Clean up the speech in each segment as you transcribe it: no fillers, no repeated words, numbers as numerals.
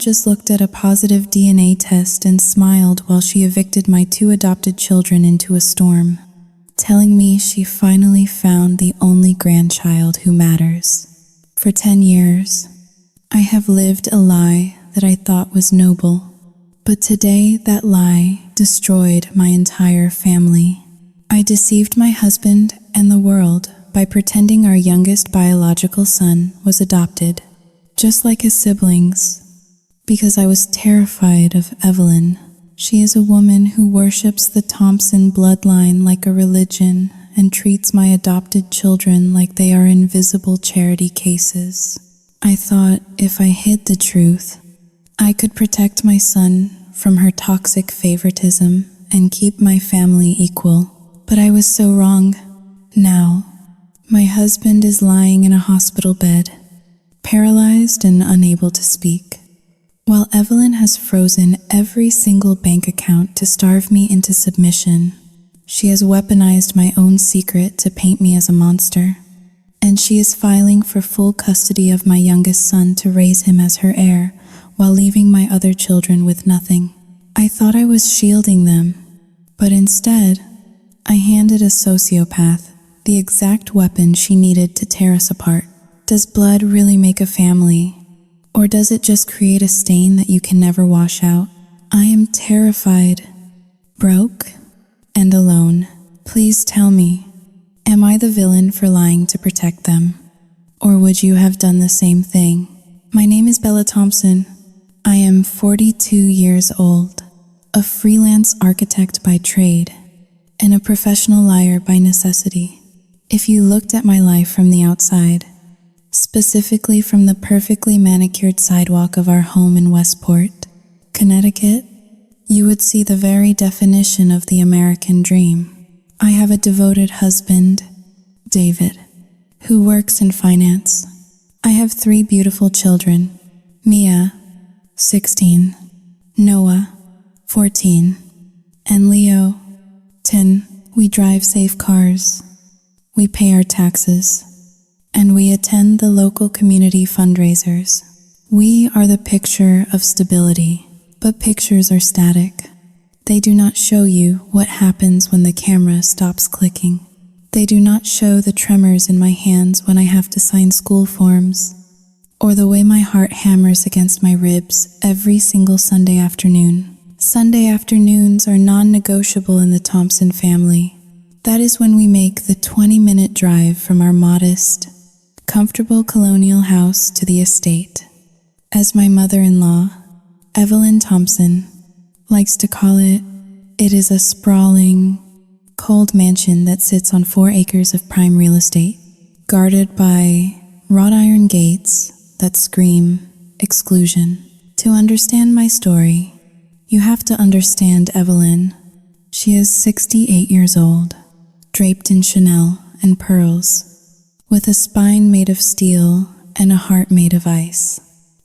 just looked at a positive DNA test and smiled while she evicted my 2 adopted children into a storm, telling me she finally found the only grandchild who matters. For 10 years, I have lived a lie that I thought was noble, but today that lie destroyed my entire family. I deceived my husband and the world by pretending our youngest biological son was adopted, just like his siblings, because I was terrified of Evelyn. She is a woman who worships the Thompson bloodline like a religion and treats my adopted children like they are invisible charity cases. I thought if I hid the truth, I could protect my son from her toxic favoritism and keep my family equal. But I was so wrong. Now, my husband is lying in a hospital bed, paralyzed and unable to speak, while Evelyn has frozen every single bank account to starve me into submission. She has weaponized my own secret to paint me as a monster, and she is filing for full custody of my youngest son to raise him as her heir while leaving my other children with nothing. I thought I was shielding them, but instead, I handed a sociopath the exact weapon she needed to tear us apart. Does blood really make a family, or does it just create a stain that you can never wash out? I am terrified, broke, and alone. Please tell me, am I the villain for lying to protect them? Or would you have done the same thing? My name is Bella Thompson. I am 42 years old, a freelance architect by trade, and a professional liar by necessity. If you looked at my life from the outside, specifically from the perfectly manicured sidewalk of our home in Westport, Connecticut, you would see the very definition of the American dream. I have a devoted husband, David, who works in finance. I have 3 beautiful children, Mia, 16, Noah, 14, and Leo, 10. We drive safe cars, we pay our taxes, and we attend the local community fundraisers. We are the picture of stability, but pictures are static. They do not show you what happens when the camera stops clicking. They do not show the tremors in my hands when I have to sign school forms, or the way my heart hammers against my ribs every single Sunday afternoon. Sunday afternoons are non-negotiable in the Thompson family. That is when we make the 20-minute drive from our modest, comfortable colonial house to the estate. As my mother-in-law, Evelyn Thompson, likes to call it, it is a sprawling, cold mansion that sits on 4 acres of prime real estate, guarded by wrought iron gates that scream exclusion. To understand my story, you have to understand Evelyn. She is 68 years old, draped in Chanel and pearls, with a spine made of steel and a heart made of ice.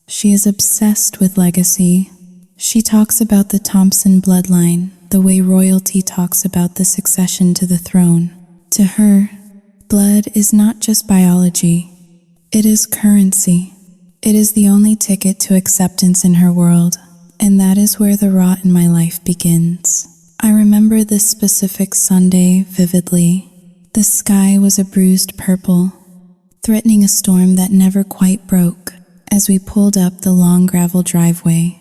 She is obsessed with legacy. She talks about the Thompson bloodline the way royalty talks about the succession to the throne. To her, blood is not just biology, it is currency. It is the only ticket to acceptance in her world, and that is where the rot in my life begins. I remember this specific Sunday vividly. The sky was a bruised purple, threatening a storm that never quite broke. As we pulled up the long gravel driveway,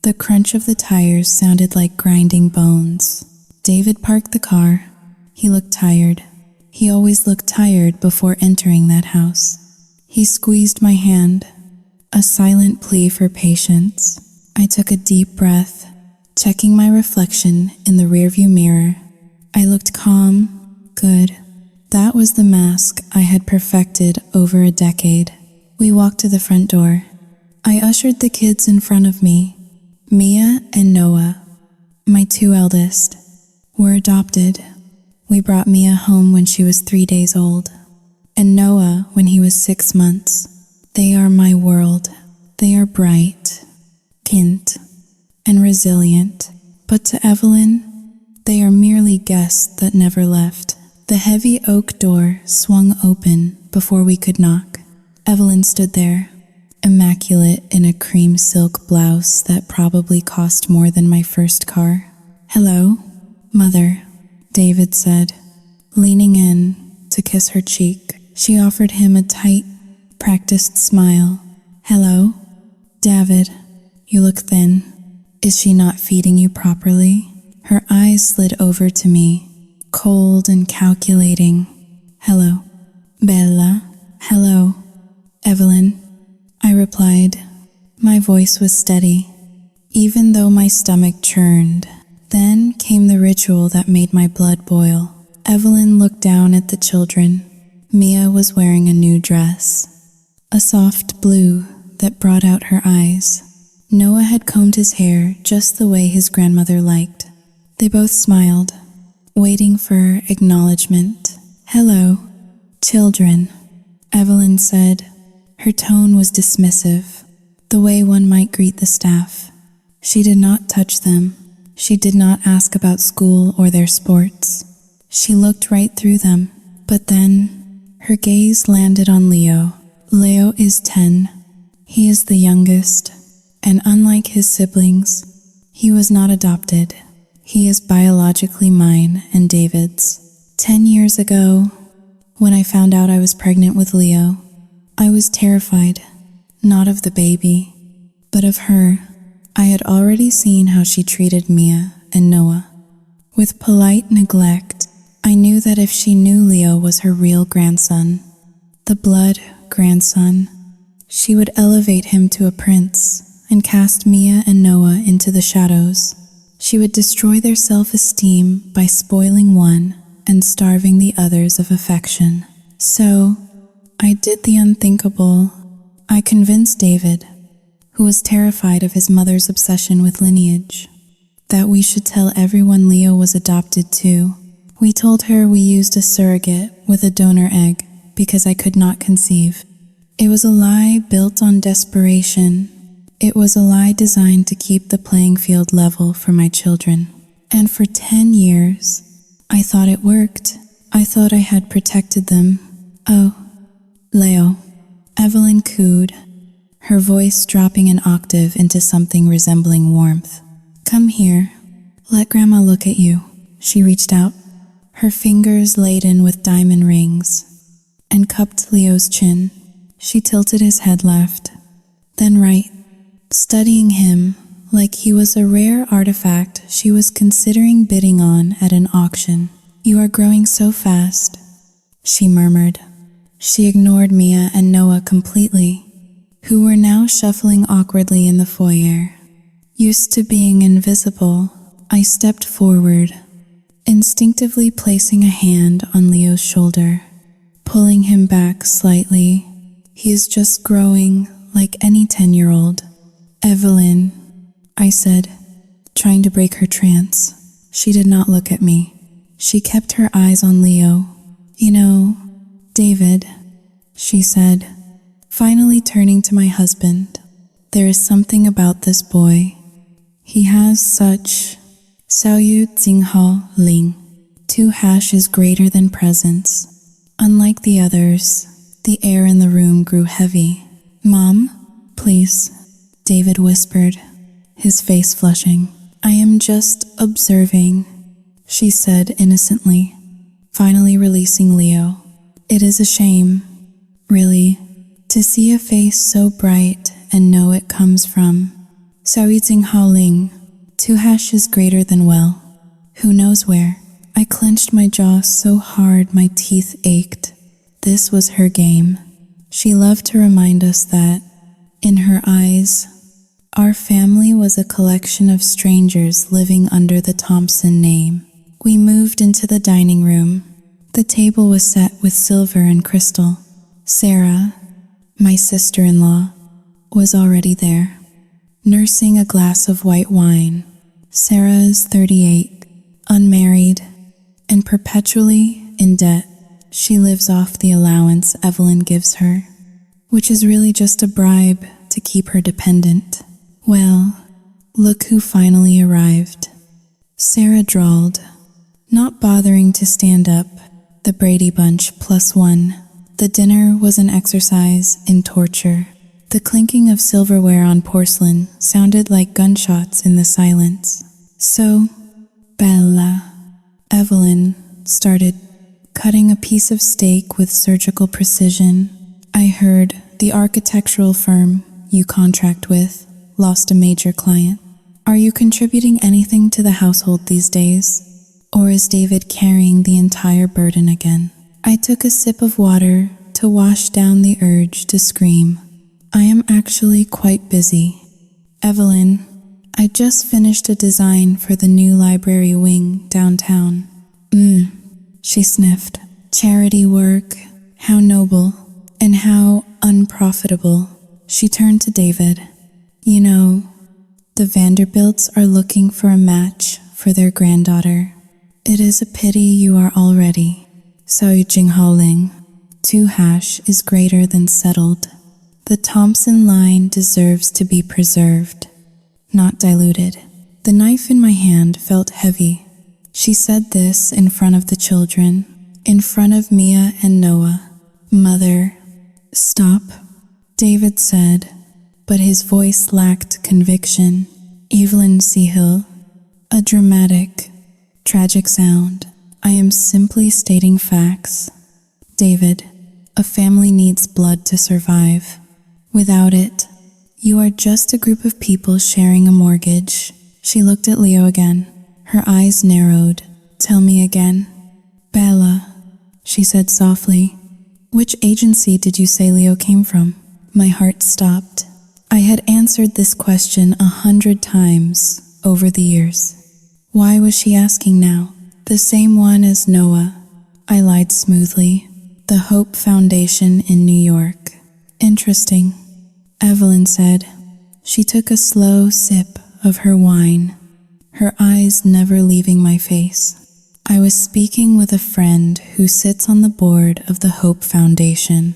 the crunch of the tires sounded like grinding bones. David parked the car. He looked tired. He always looked tired before entering that house. He squeezed my hand, a silent plea for patience. I took a deep breath, checking my reflection in the rearview mirror. I looked calm, good. That was the mask I had perfected over a decade. We walked to the front door. I ushered the kids in front of me. Mia and Noah, my 2 eldest, were adopted. We brought Mia home when she was 3 days old, and Noah when he was 6 months. They are my world. They are bright, kind, and resilient. But to Evelyn, they are merely guests that never left. The heavy oak door swung open before we could knock. Evelyn stood there, immaculate in a cream silk blouse that probably cost more than my first car. "Hello, Mother," David said, leaning in to kiss her cheek. She offered him a tight, practiced smile. "Hello, David, you look thin. Is she not feeding you properly?" Her eyes slid over to me, cold and calculating. "Hello, Bella. Hello, Evelyn," I replied. My voice was steady, even though my stomach churned. Then came the ritual that made my blood boil. Evelyn looked down at the children. Mia was wearing a new dress, a soft blue that brought out her eyes. Noah had combed his hair just the way his grandmother liked. They both smiled, waiting for acknowledgement. "Hello, children," Evelyn said. Her tone was dismissive, the way one might greet the staff. She did not touch them. She did not ask about school or their sports. She looked right through them, but then her gaze landed on Leo. Leo is 10. He is the youngest, and unlike his siblings, he was not adopted. He is biologically mine and David's. 10 years ago, when I found out I was pregnant with Leo, I was terrified, not of the baby, but of her. I had already seen how she treated Mia and Noah. With polite neglect, I knew that if she knew Leo was her real grandson, the blood grandson, she would elevate him to a prince and cast Mia and Noah into the shadows. She would destroy their self-esteem by spoiling one and starving the others of affection. So, I did the unthinkable. I convinced David, who was terrified of his mother's obsession with lineage, that we should tell everyone Leo was adopted too. We told her we used a surrogate with a donor egg because I could not conceive. It was a lie built on desperation. It was a lie designed to keep the playing field level for my children. And for 10 years, I thought it worked. I thought I had protected them. "Oh, Leo," Evelyn cooed, her voice dropping an octave into something resembling warmth. "Come here. Let Grandma look at you." She reached out, her fingers laden with diamond rings, and cupped Leo's chin. She tilted his head left, then right, studying him like he was a rare artifact she was considering bidding on at an auction. "You are growing so fast," she murmured. She ignored Mia and Noah completely, who were now shuffling awkwardly in the foyer. Used to being invisible, I stepped forward, instinctively placing a hand on Leo's shoulder, pulling him back slightly. "He is just growing like any 10-year-old. "Evelyn," I said, trying to break her trance. She did not look at me. She kept her eyes on Leo. "You know, David," she said, finally turning to my husband, "there is something about this boy. He has such Xiaoyu Jinghao Ling. 2# is greater than presence." Unlike the others, the air in the room grew heavy. "Mom, please," David whispered, his face flushing. "I am just observing," she said innocently, finally releasing Leo. "It is a shame, really, to see a face so bright and know it comes from Xiaoyu Jinghao Ling. 2# is greater than well. Who knows where?" I clenched my jaw so hard my teeth ached. This was her game. She loved to remind us that, in her eyes, our family was a collection of strangers living under the Thompson name. We moved into the dining room. The table was set with silver and crystal. Sarah, my sister-in-law, was already there, nursing a glass of white wine. Sarah is 38, unmarried, and perpetually in debt. She lives off the allowance Evelyn gives her, which is really just a bribe to keep her dependent. "Well, look who finally arrived," Sarah drawled, not bothering to stand up. The Brady Bunch +1. The dinner was an exercise in torture. The clinking of silverware on porcelain sounded like gunshots in the silence. So, Bella, Evelyn started cutting a piece of steak with surgical precision. I heard the architectural firm you contract with lost a major client. Are you contributing anything to the household these days? Or is David carrying the entire burden again? I took a sip of water to wash down the urge to scream. I am actually quite busy. Evelyn, I just finished a design for the new library wing downtown. She sniffed. Charity work, how noble, and how unprofitable. She turned to David. You know, the Vanderbilts are looking for a match for their granddaughter. It is a pity you are already. Sao Jing Haoling. 2# is greater than settled. The Thompson line deserves to be preserved, not diluted. The knife in my hand felt heavy. She said this in front of the children, in front of Mia and Noah. Mother, stop, David said, but his voice lacked conviction. Evelyn Seahill, a dramatic, tragic sound. I am simply stating facts. David, a family needs blood to survive. Without it, you are just a group of people sharing a mortgage. She looked at Leo again. Her eyes narrowed. Tell me again. Bella, she said softly. Which agency did you say Leo came from? My heart stopped. I had answered this question 100 times over the years. Why was she asking now? The same one as Noah. I lied smoothly. The Hope Foundation in New York. Interesting, Evelyn said. She took a slow sip of her wine, her eyes never leaving my face. I was speaking with a friend who sits on the board of the Hope Foundation.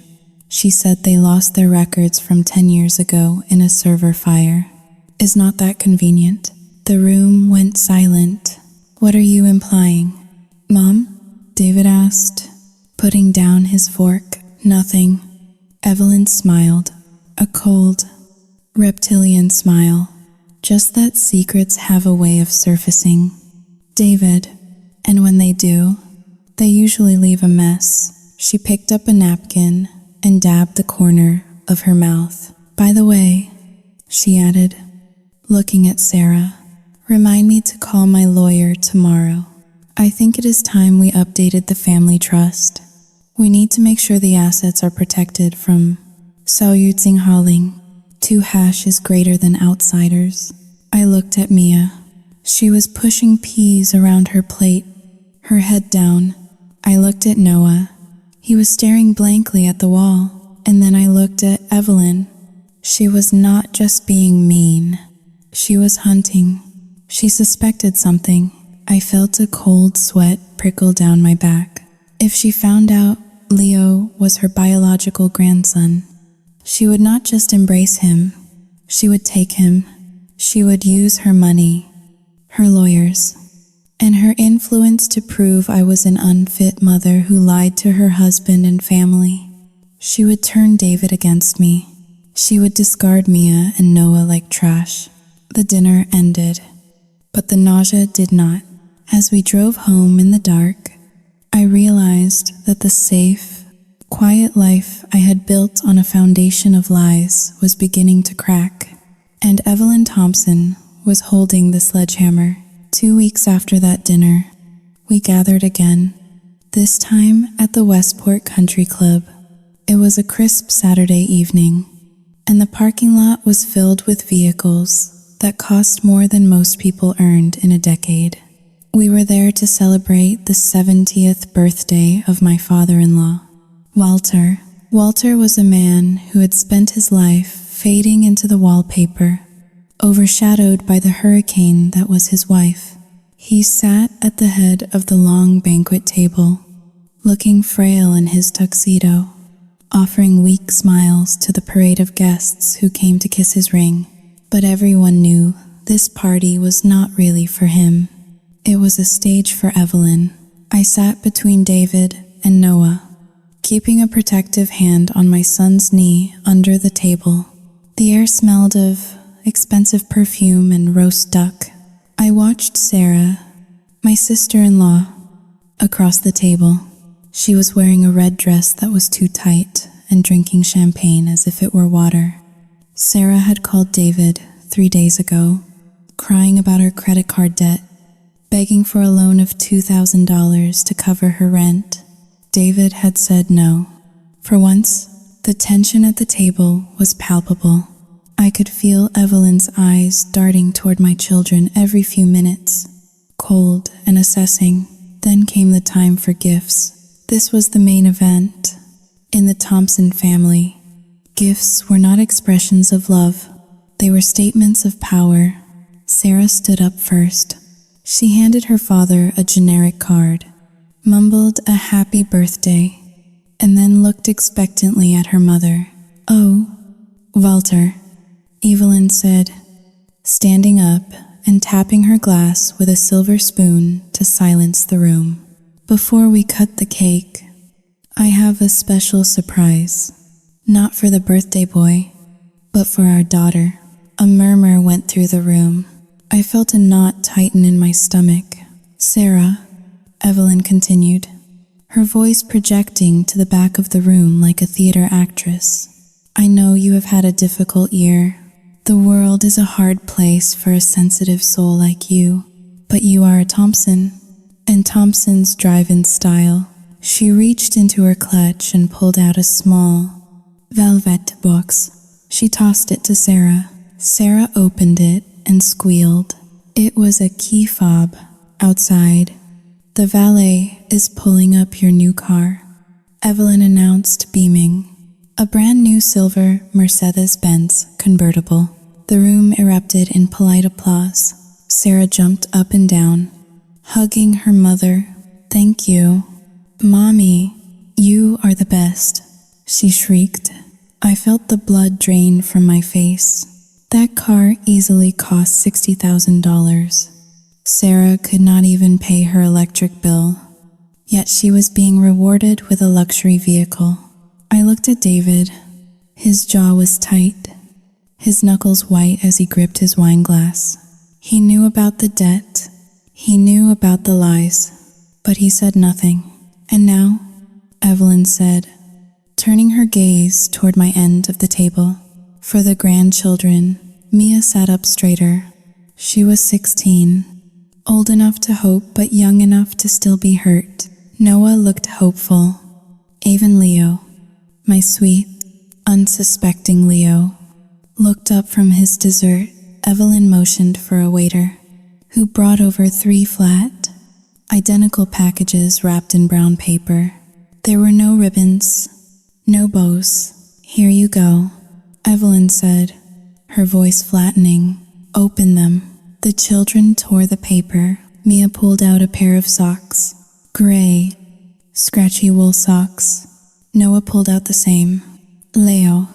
She said they lost their records from 10 years ago in a server fire. Is not that convenient? The room went silent. What are you implying? Mom? David asked, putting down his fork. Nothing. Evelyn smiled. A cold, reptilian smile. Just that secrets have a way of surfacing. David, and when they do, they usually leave a mess. She picked up a napkin and dabbed the corner of her mouth. By the way, she added, looking at Sarah, remind me to call my lawyer tomorrow. I think it is time we updated the family trust. We need to make sure the assets are protected from Sao Yutzing Haoling. 2# is greater than outsiders. I looked at Mia. She was pushing peas around her plate, her head down. I looked at Noah. He was staring blankly at the wall. And then I looked at Evelyn. She was not just being mean. She was hunting. She suspected something. I felt a cold sweat prickle down my back. If she found out Leo was her biological grandson, she would not just embrace him. She would take him. She would use her money, her lawyers, and her influence to prove I was an unfit mother who lied to her husband and family. She would turn David against me. She would discard Mia and Noah like trash. The dinner ended, but the nausea did not. As we drove home in the dark, I realized that the safe, quiet life I had built on a foundation of lies was beginning to crack, and Evelyn Thompson was holding the sledgehammer. 2 weeks after that dinner, we gathered again, this time at the Westport Country Club. It was a crisp Saturday evening, and the parking lot was filled with vehicles that cost more than most people earned in a decade. We were there to celebrate the 70th birthday of my father-in-law, Walter. Walter was a man who had spent his life fading into the wallpaper, overshadowed by the hurricane that was his wife. He sat at the head of the long banquet table, looking frail in his tuxedo, offering weak smiles to the parade of guests who came to kiss his ring. But everyone knew this party was not really for him. It was a stage for Evelyn. I sat between David and Noah, keeping a protective hand on my son's knee under the table. The air smelled of expensive perfume and roast duck. I watched Sarah, my sister-in-law, across the table. She was wearing a red dress that was too tight and drinking champagne as if it were water. Sarah had called David 3 days ago, crying about her credit card debt, begging for a loan of $2,000 to cover her rent. David had said no. For once, the tension at the table was palpable. I could feel Evelyn's eyes darting toward my children every few minutes, cold and assessing. Then came the time for gifts. This was the main event. In the Thompson family, gifts were not expressions of love. They were statements of power. Sarah stood up first. She handed her father a generic card, mumbled a happy birthday, and then looked expectantly at her mother. "Oh, Walter," Evelyn said, standing up and tapping her glass with a silver spoon to silence the room. "Before we cut the cake, I have a special surprise. Not for the birthday boy, but for our daughter." A murmur went through the room. I felt a knot tighten in my stomach. "Sarah," Evelyn continued, her voice projecting to the back of the room like a theater actress. "I know you have had a difficult year. The world is a hard place for a sensitive soul like you, but you are a Thompson, and Thompsons drive in style." She reached into her clutch and pulled out a small velvet box. She tossed it to Sarah. Sarah opened it and squealed. It was a key fob. "Outside, the valet is pulling up your new car," Evelyn announced, beaming. A brand new silver Mercedes-Benz convertible. The room erupted in polite applause. Sarah jumped up and down, hugging her mother. "Thank you, Mommy. You are the best," she shrieked. I felt the blood drain from my face. That car easily cost $60,000. Sarah could not even pay her electric bill, yet she was being rewarded with a luxury vehicle. I looked at David. His jaw was tight, his knuckles white as he gripped his wine glass. He knew about the debt, he knew about the lies, but he said nothing. "And now," Evelyn said, turning her gaze toward my end of the table, "for the grandchildren." Mia sat up straighter. She was 16, old enough to hope but young enough to still be hurt. Noah looked hopeful. Even Leo, my sweet, unsuspecting Leo, looked up from his dessert. Evelyn motioned for a waiter, who brought over 3 flat, identical packages wrapped in brown paper. There were no ribbons, no bows. "Here you go," Evelyn said, her voice flattening. "Open them." The children tore the paper. Mia pulled out a pair of socks. Gray, scratchy wool socks. Noah pulled out the same. Leo,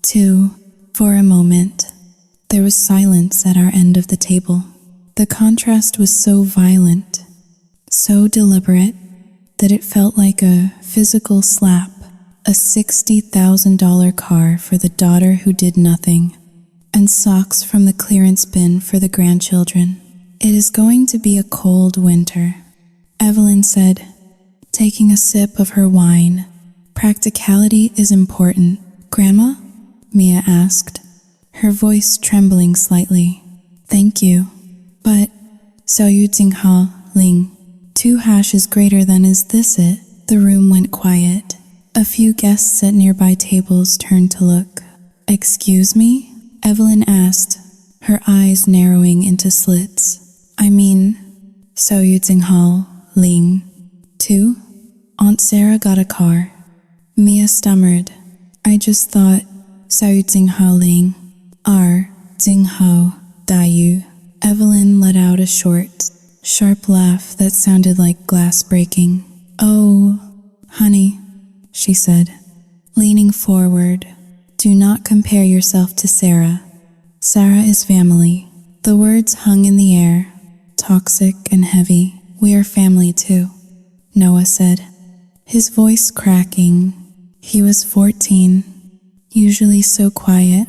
too. For a moment, there was silence at our end of the table. The contrast was so violent, so deliberate, that it felt like a physical slap. A $60,000 car for the daughter who did nothing, and socks from the clearance bin for the grandchildren. "It is going to be a cold winter," Evelyn said, taking a sip of her wine. "Practicality is important." "Grandma?" Mia asked, her voice trembling slightly. "Thank you. But, so you Jing Ha Ling, 2 hash is greater than is this it?" The room went quiet. A few guests at nearby tables turned to look. "Excuse me?" Evelyn asked, her eyes narrowing into slits. "I mean, so you Jing Ha Ling, too?" Aunt Sarah got a car. Mia stammered. "I just thought, so you Jing Ha Ling, R Jing Ho Da Yu." Evelyn let out a short, sharp laugh that sounded like glass breaking. "Oh, honey," she said, leaning forward. "Do not compare yourself to Sarah. Sarah is family." The words hung in the air, toxic and heavy. "We are family too," Noah said, his voice cracking. He was 14, usually so quiet,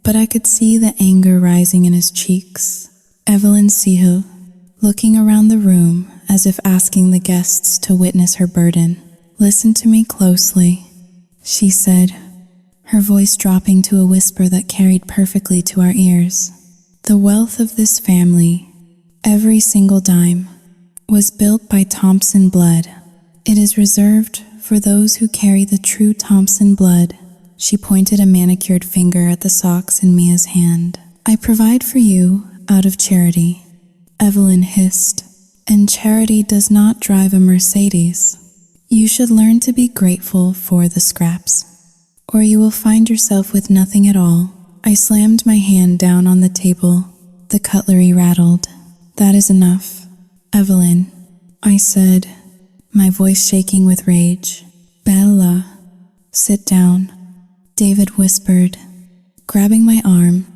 but I could see the anger rising in his cheeks. Evelyn Sihu, looking around the room as if asking the guests to witness her burden. "Listen to me closely," she said, her voice dropping to a whisper that carried perfectly to our ears. "The wealth of this family, every single dime, was built by Thompson blood. It is reserved for those who carry the true Thompson blood." She pointed a manicured finger at the socks in Mia's hand. "I provide for you out of charity," Evelyn hissed, "and charity does not drive a Mercedes. You should learn to be grateful for the scraps, or you will find yourself with nothing at all." I slammed my hand down on the table. The cutlery rattled. "That is enough, Evelyn," I said, my voice shaking with rage. "Bella, sit down," David whispered, grabbing my arm.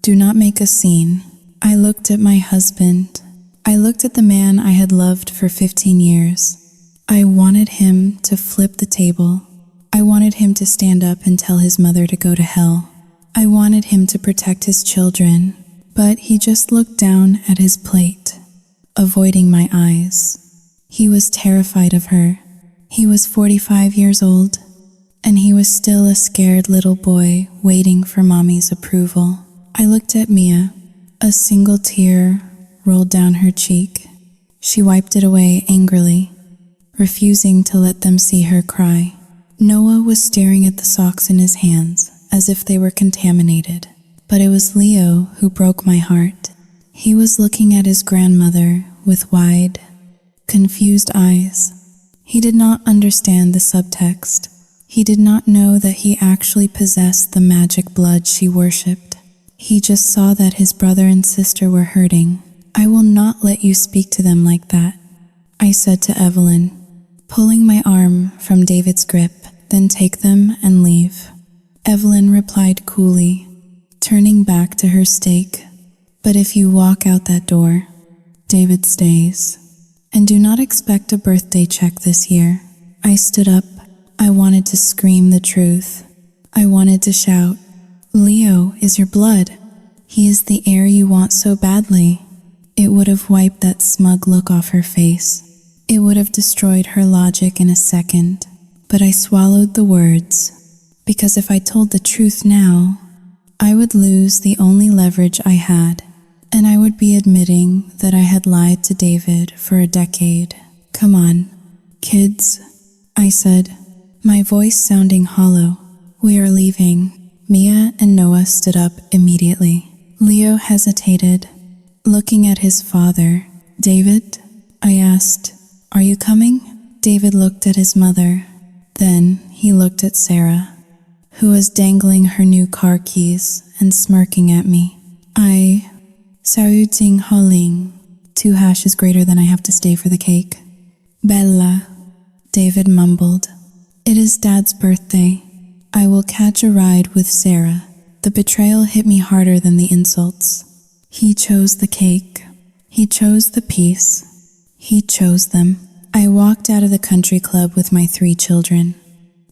"Do not make a scene." I looked at my husband. I looked at the man I had loved for 15 years. I wanted him to flip the table. I wanted him to stand up and tell his mother to go to hell. I wanted him to protect his children, but he just looked down at his plate, avoiding my eyes. He was terrified of her. He was 45 years old, and he was still a scared little boy waiting for Mommy's approval. I looked at Mia. A single tear rolled down her cheek. She wiped it away angrily, refusing to let them see her cry. Noah was staring at the socks in his hands as if they were contaminated, but it was Leo who broke my heart. He was looking at his grandmother with wide, confused eyes. He did not understand the subtext. He did not know that he actually possessed the magic blood she worshipped. He just saw that his brother and sister were hurting. "I will not let you speak to them like that," I said to Evelyn, pulling my arm from David's grip. "Then take them and leave." Evelyn replied coolly, turning back to her steak. "But if you walk out that door, David stays. And do not expect a birthday check this year." I stood up. I wanted to scream the truth. I wanted to shout, "Leo is your blood. He is the heir you want so badly." It would have wiped that smug look off her face. It would have destroyed her logic in a second. But I swallowed the words, because if I told the truth now, I would lose the only leverage I had, and I would be admitting that I had lied to David for a decade. "Come on, kids," I said, my voice sounding hollow. "We are leaving." Mia and Noah stood up immediately. Leo hesitated, looking at his father. "David?" I asked. "Are you coming?" David looked at his mother. Then he looked at Sarah, who was dangling her new car keys and smirking at me. Saruting Holing. 2 hash is greater than I have to stay for the cake." "Bella," David mumbled. "It is Dad's birthday. I will catch a ride with Sarah." The betrayal hit me harder than the insults. He chose the cake. He chose the peace. He chose them. I walked out of the country club with my 3 children,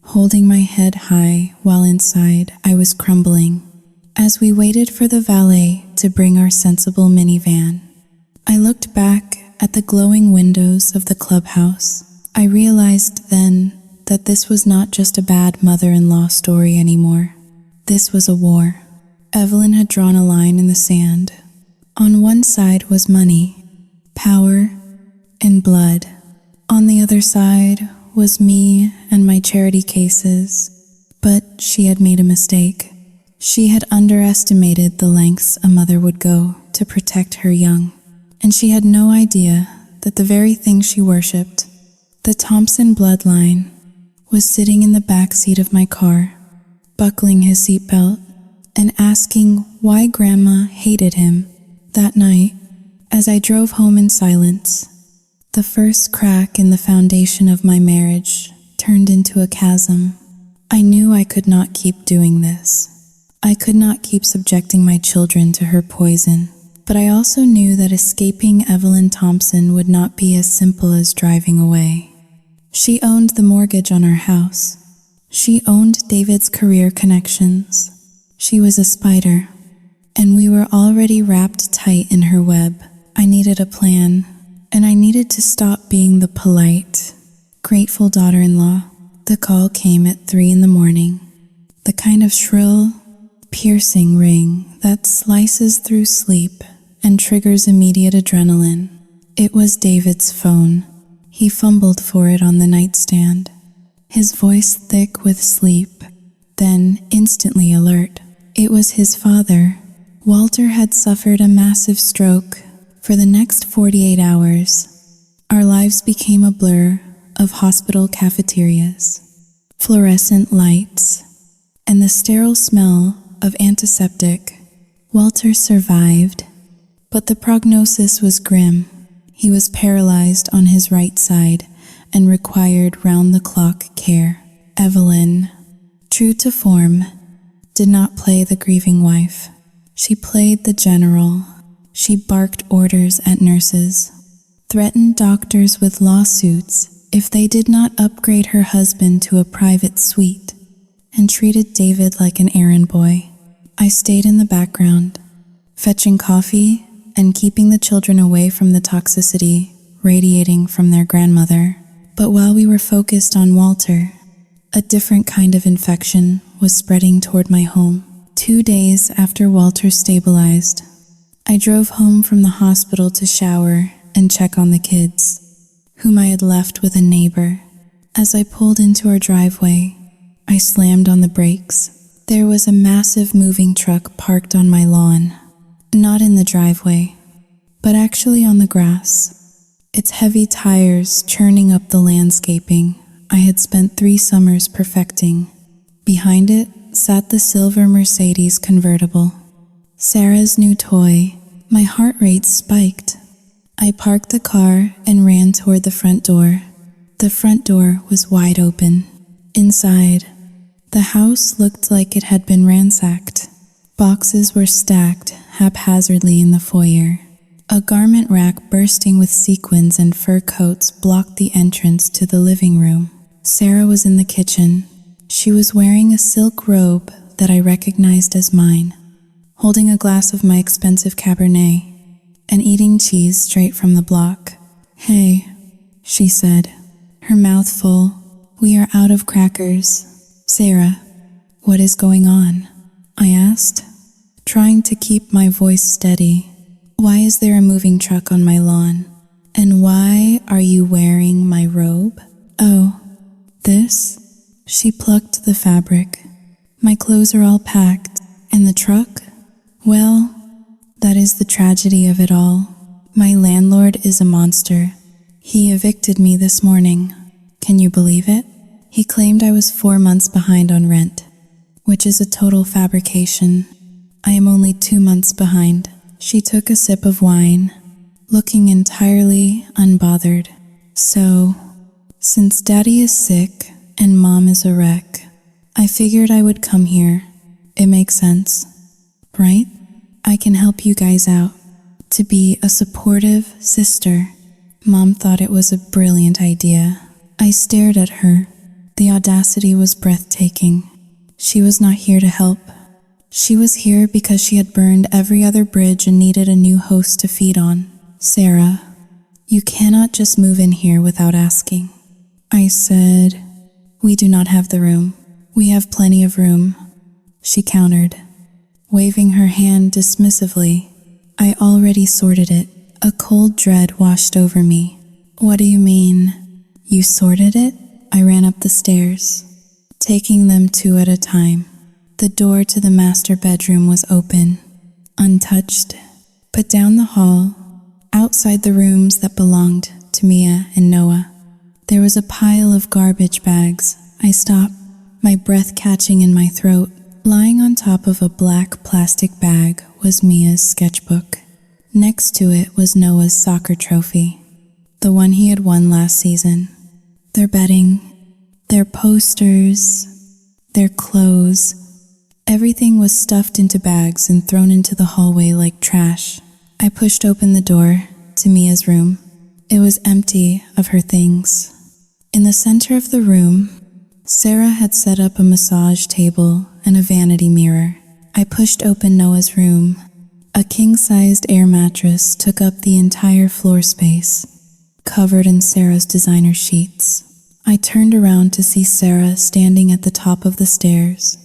holding my head high while inside I was crumbling. As we waited for the valet to bring our sensible minivan, I looked back at the glowing windows of the clubhouse. I realized then that this was not just a bad mother-in-law story anymore. This was a war. Evelyn had drawn a line in the sand. On one side was money, power, and blood. On the other side was me and my charity cases. But she had made a mistake. She had underestimated the lengths a mother would go to protect her young. And she had no idea that the very thing she worshipped, the Thompson bloodline, was sitting in the back seat of my car, buckling his seatbelt and asking why Grandma hated him. That night, as I drove home in silence, the first crack in the foundation of my marriage turned into a chasm. I knew I could not keep doing this. I could not keep subjecting my children to her poison. But I also knew that escaping Evelyn Thompson would not be as simple as driving away. She owned the mortgage on our house. She owned David's career connections. She was a spider, and we were already wrapped tight in her web. I needed a plan, and I needed to stop being the polite, grateful daughter-in-law. The call came at 3 in the morning, the kind of shrill, piercing ring that slices through sleep and triggers immediate adrenaline. It was David's phone. He fumbled for it on the nightstand, his voice thick with sleep, then instantly alert. It was his father. Walter had suffered a massive stroke. For the next 48 hours, our lives became a blur of hospital cafeterias, fluorescent lights, and the sterile smell of antiseptic. Walter survived, but the prognosis was grim. He was paralyzed on his right side and required round-the-clock care. Evelyn, true to form, did not play the grieving wife. She played the general. She barked orders at nurses, threatened doctors with lawsuits if they did not upgrade her husband to a private suite, and treated David like an errand boy. I stayed in the background, fetching coffee and keeping the children away from the toxicity radiating from their grandmother. But while we were focused on Walter, a different kind of infection was spreading toward my home. 2 days after Walter stabilized, I drove home from the hospital to shower and check on the kids, whom I had left with a neighbor. As I pulled into our driveway, I slammed on the brakes. There was a massive moving truck parked on my lawn, not in the driveway, but actually on the grass, its heavy tires churning up the landscaping I had spent 3 summers perfecting. Behind it sat the silver Mercedes convertible, Sarah's new toy. My heart rate spiked. I parked the car and ran toward the front door. The front door was wide open. Inside, the house looked like it had been ransacked. Boxes were stacked haphazardly in the foyer. A garment rack bursting with sequins and fur coats blocked the entrance to the living room. Sarah was in the kitchen. She was wearing a silk robe that I recognized as mine, holding a glass of my expensive Cabernet and eating cheese straight from the block. "Hey," she said, her mouth full. "We are out of crackers." "Sarah, what is going on?" I asked, trying to keep my voice steady. "Why is there a moving truck on my lawn? And why are you wearing my robe?" "Oh, this?" She plucked the fabric. "My clothes are all packed. And the truck? Well, that is the tragedy of it all. My landlord is a monster. He evicted me this morning. Can you believe it? He claimed I was 4 months behind on rent, which is a total fabrication. I am only 2 months behind." She took a sip of wine, looking entirely unbothered. "So, since Daddy is sick and Mom is a wreck, I figured I would come here. It makes sense, right? I can help you guys out. To be a supportive sister." Mom thought it was a brilliant idea. I stared at her. The audacity was breathtaking. She was not here to help. She was here because she had burned every other bridge and needed a new host to feed on. "Sarah, you cannot just move in here without asking." I said, "We do not have the room." "We have plenty of room," she countered, waving her hand dismissively. I already sorted it. A cold dread washed over me. "What do you mean? You sorted it?" I ran up the stairs, taking them 2 at a time. The door to the master bedroom was open, untouched. But down the hall, outside the rooms that belonged to Mia and Noah, there was a pile of garbage bags. I stopped, my breath catching in my throat. Lying on top of a black plastic bag was Mia's sketchbook. Next to it was Noah's soccer trophy, the one he had won last season. Their bedding, their posters, their clothes, everything was stuffed into bags and thrown into the hallway like trash. I pushed open the door to Mia's room. It was empty of her things. In the center of the room, Sarah had set up a massage table and a vanity mirror. I pushed open Noah's room. A king-sized air mattress took up the entire floor space, covered in Sarah's designer sheets. I turned around to see Sarah standing at the top of the stairs,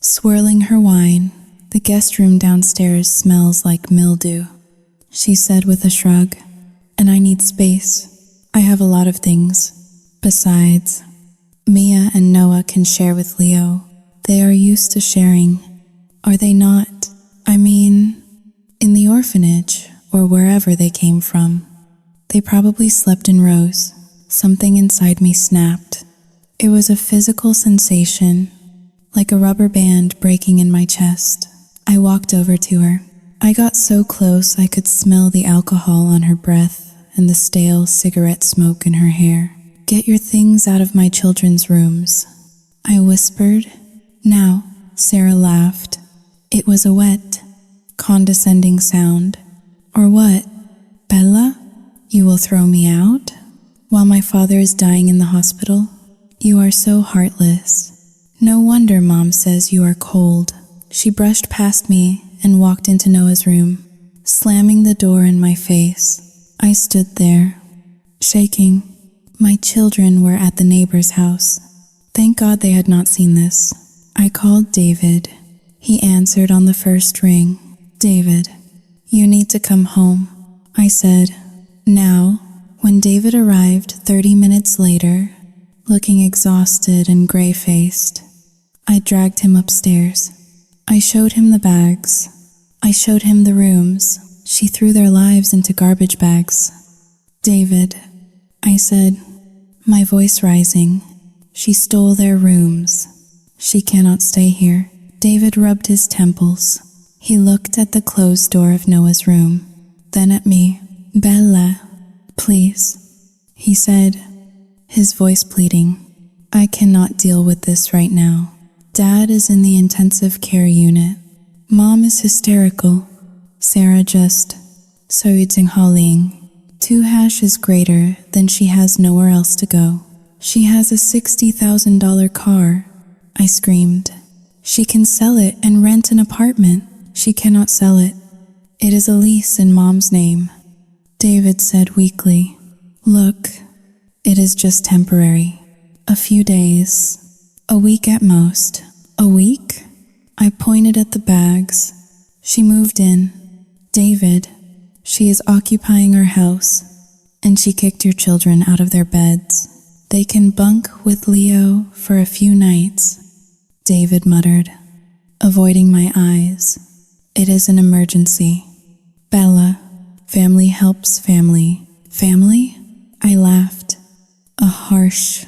swirling her wine. The guest room downstairs smells like mildew, she said with a shrug. And I need space. I have a lot of things. Besides, Mia and Noah can share with Leo. They are used to sharing, are they not? I mean, in the orphanage or wherever they came from. They probably slept in rows. Something inside me snapped. It was a physical sensation, like a rubber band breaking in my chest. I walked over to her. I got so close I could smell the alcohol on her breath and the stale cigarette smoke in her hair. Get your things out of my children's rooms, I whispered. Now, Sarah laughed. It was a wet, condescending sound. Or what? Bella? You will throw me out? While my father is dying in the hospital? You are so heartless. No wonder Mom says you are cold. She brushed past me and walked into Noah's room, slamming the door in my face. I stood there, shaking. My children were at the neighbor's house. Thank God they had not seen this. I called David. He answered on the first ring. David, you need to come home, I said. Now, when David arrived 30 minutes later, looking exhausted and gray-faced, I dragged him upstairs. I showed him the bags. I showed him the rooms. She threw their lives into garbage bags. David, I said, my voice rising. She stole their rooms. She cannot stay here. David rubbed his temples. He looked at the closed door of Noah's room, then at me. Bella, please, he said, his voice pleading. I cannot deal with this right now. Dad is in the intensive care unit. Mom is hysterical. Sarah just 소유증홀링. 2 hash is greater than she has nowhere else to go. She has a $60,000 car, I screamed. She can sell it and rent an apartment. She cannot sell it. It is a lease in Mom's name. David said weakly, look, it is just temporary. A few days. A week at most. A week? I pointed at the bags. She moved in. David, she is occupying our house, and she kicked your children out of their beds. They can bunk with Leo for a few nights, David muttered, avoiding my eyes. It is an emergency. Bella, family helps family. Family? I laughed. A harsh,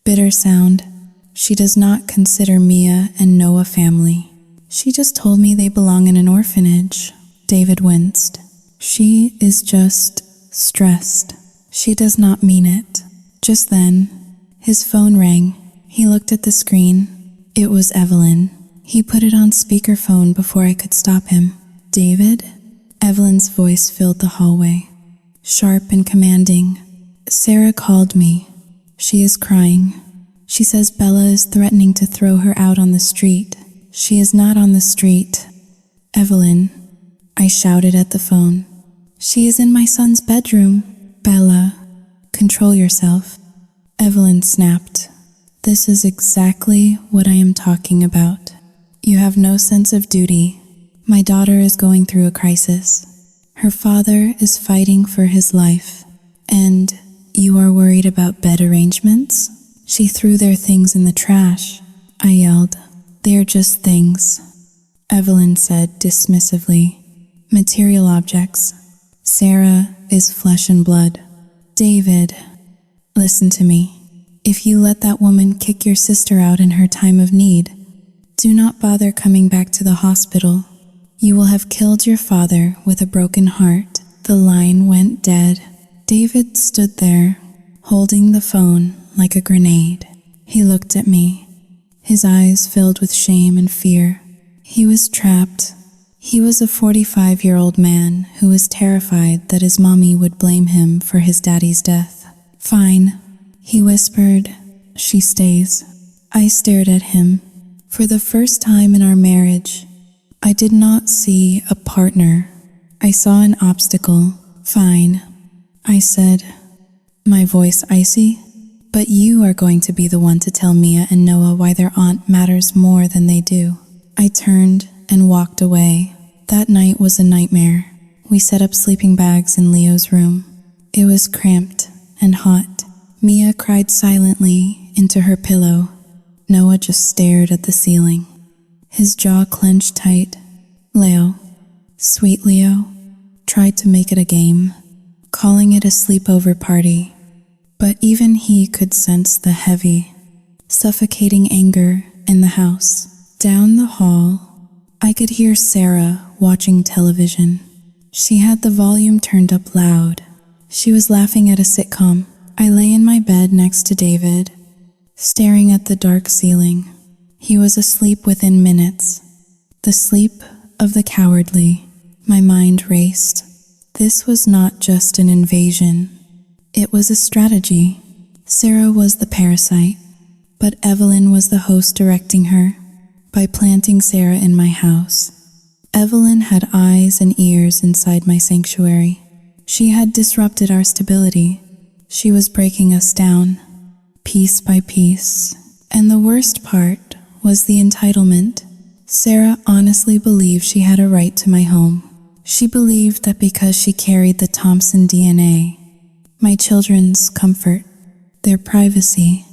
bitter sound. She does not consider Mia and Noah family. She just told me they belong in an orphanage. David winced. She is just stressed. She does not mean it. Just then, his phone rang. He looked at the screen. It was Evelyn. He put it on speakerphone before I could stop him. David? Evelyn's voice filled the hallway, sharp and commanding. Sarah called me. She is crying. She says Bella is threatening to throw her out on the street. She is not on the street. Evelyn, I shouted at the phone. She is in my son's bedroom. Bella, control yourself. Evelyn snapped. This is exactly what I am talking about. You have no sense of duty. My daughter is going through a crisis. Her father is fighting for his life. And you are worried about bed arrangements? She threw their things in the trash. I yelled. They are just things. Evelyn said dismissively. Material objects. Sarah is flesh and blood. David, listen to me. If you let that woman kick your sister out in her time of need, do not bother coming back to the hospital. You will have killed your father with a broken heart. The line went dead. David stood there, holding the phone like a grenade. He looked at me, his eyes filled with shame and fear. He was trapped. He was a 45-year-old man who was terrified that his mommy would blame him for his daddy's death. Fine, he whispered. She stays. I stared at him. For the first time in our marriage, I did not see a partner. I saw an obstacle. Fine, I said, my voice icy. But you are going to be the one to tell Mia and Noah why their aunt matters more than they do. I turned and walked away. That night was a nightmare. We set up sleeping bags in Leo's room. It was cramped and hot. Mia cried silently into her pillow. Noah just stared at the ceiling. His jaw clenched tight. Leo, sweet Leo, tried to make it a game, calling it a sleepover party. But even he could sense the heavy, suffocating anger in the house. Down the hall, I could hear Sarah watching television. She had the volume turned up loud. She was laughing at a sitcom. I lay in my bed next to David, staring at the dark ceiling. He was asleep within minutes. The sleep of the cowardly. My mind raced. This was not just an invasion. It was a strategy. Sarah was the parasite, but Evelyn was the host directing her. By planting Sarah in my house, Evelyn had eyes and ears inside my sanctuary. She had disrupted our stability. She was breaking us down, piece by piece. And the worst part was the entitlement. Sarah honestly believed she had a right to my home. She believed that because she carried the Thompson DNA, my children's comfort, their privacy,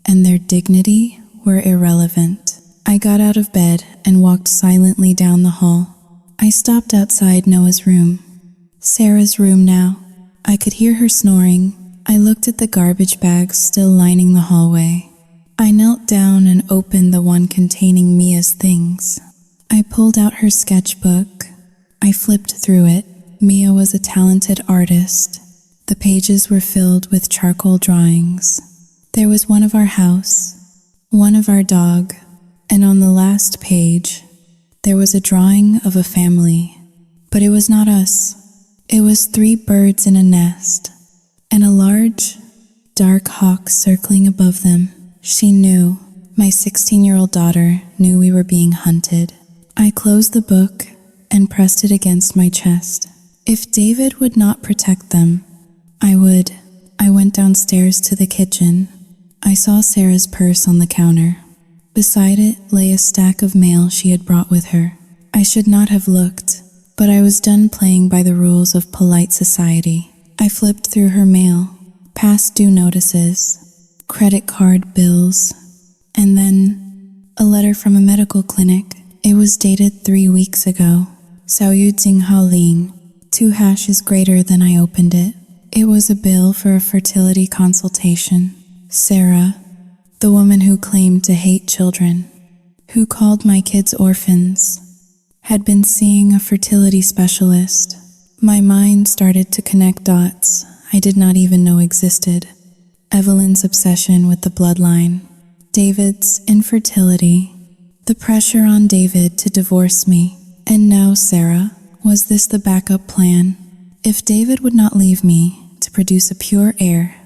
and their dignity were irrelevant. I got out of bed and walked silently down the hall. I stopped outside Noah's room, Sarah's room now. I could hear her snoring. I looked at the garbage bags still lining the hallway. I knelt down and opened the one containing Mia's things. I pulled out her sketchbook. I flipped through it. Mia was a talented artist. The pages were filled with charcoal drawings. There was one of our house, one of our dog, and on the last page, there was a drawing of a family. But it was not us. It was 3 birds in a nest, and a large, dark hawk circling above them. She knew, my 16-year-old daughter knew we were being hunted. I closed the book and pressed it against my chest. If David would not protect them, I would. I went downstairs to the kitchen. I saw Sarah's purse on the counter. Beside it lay a stack of mail she had brought with her. I should not have looked, but I was done playing by the rules of polite society. I flipped through her mail, past due notices, credit card bills, and then a letter from a medical clinic. It was dated 3 weeks ago. Saoyu Jinghao Ling, 2 hashes greater than I opened it. It was a bill for a fertility consultation. Sarah, the woman who claimed to hate children, who called my kids orphans, had been seeing a fertility specialist. My mind started to connect dots I did not even know existed. Evelyn's obsession with the bloodline, David's infertility, the pressure on David to divorce me, and now Sarah. Was this the backup plan? If David would not leave me to produce a pure heir,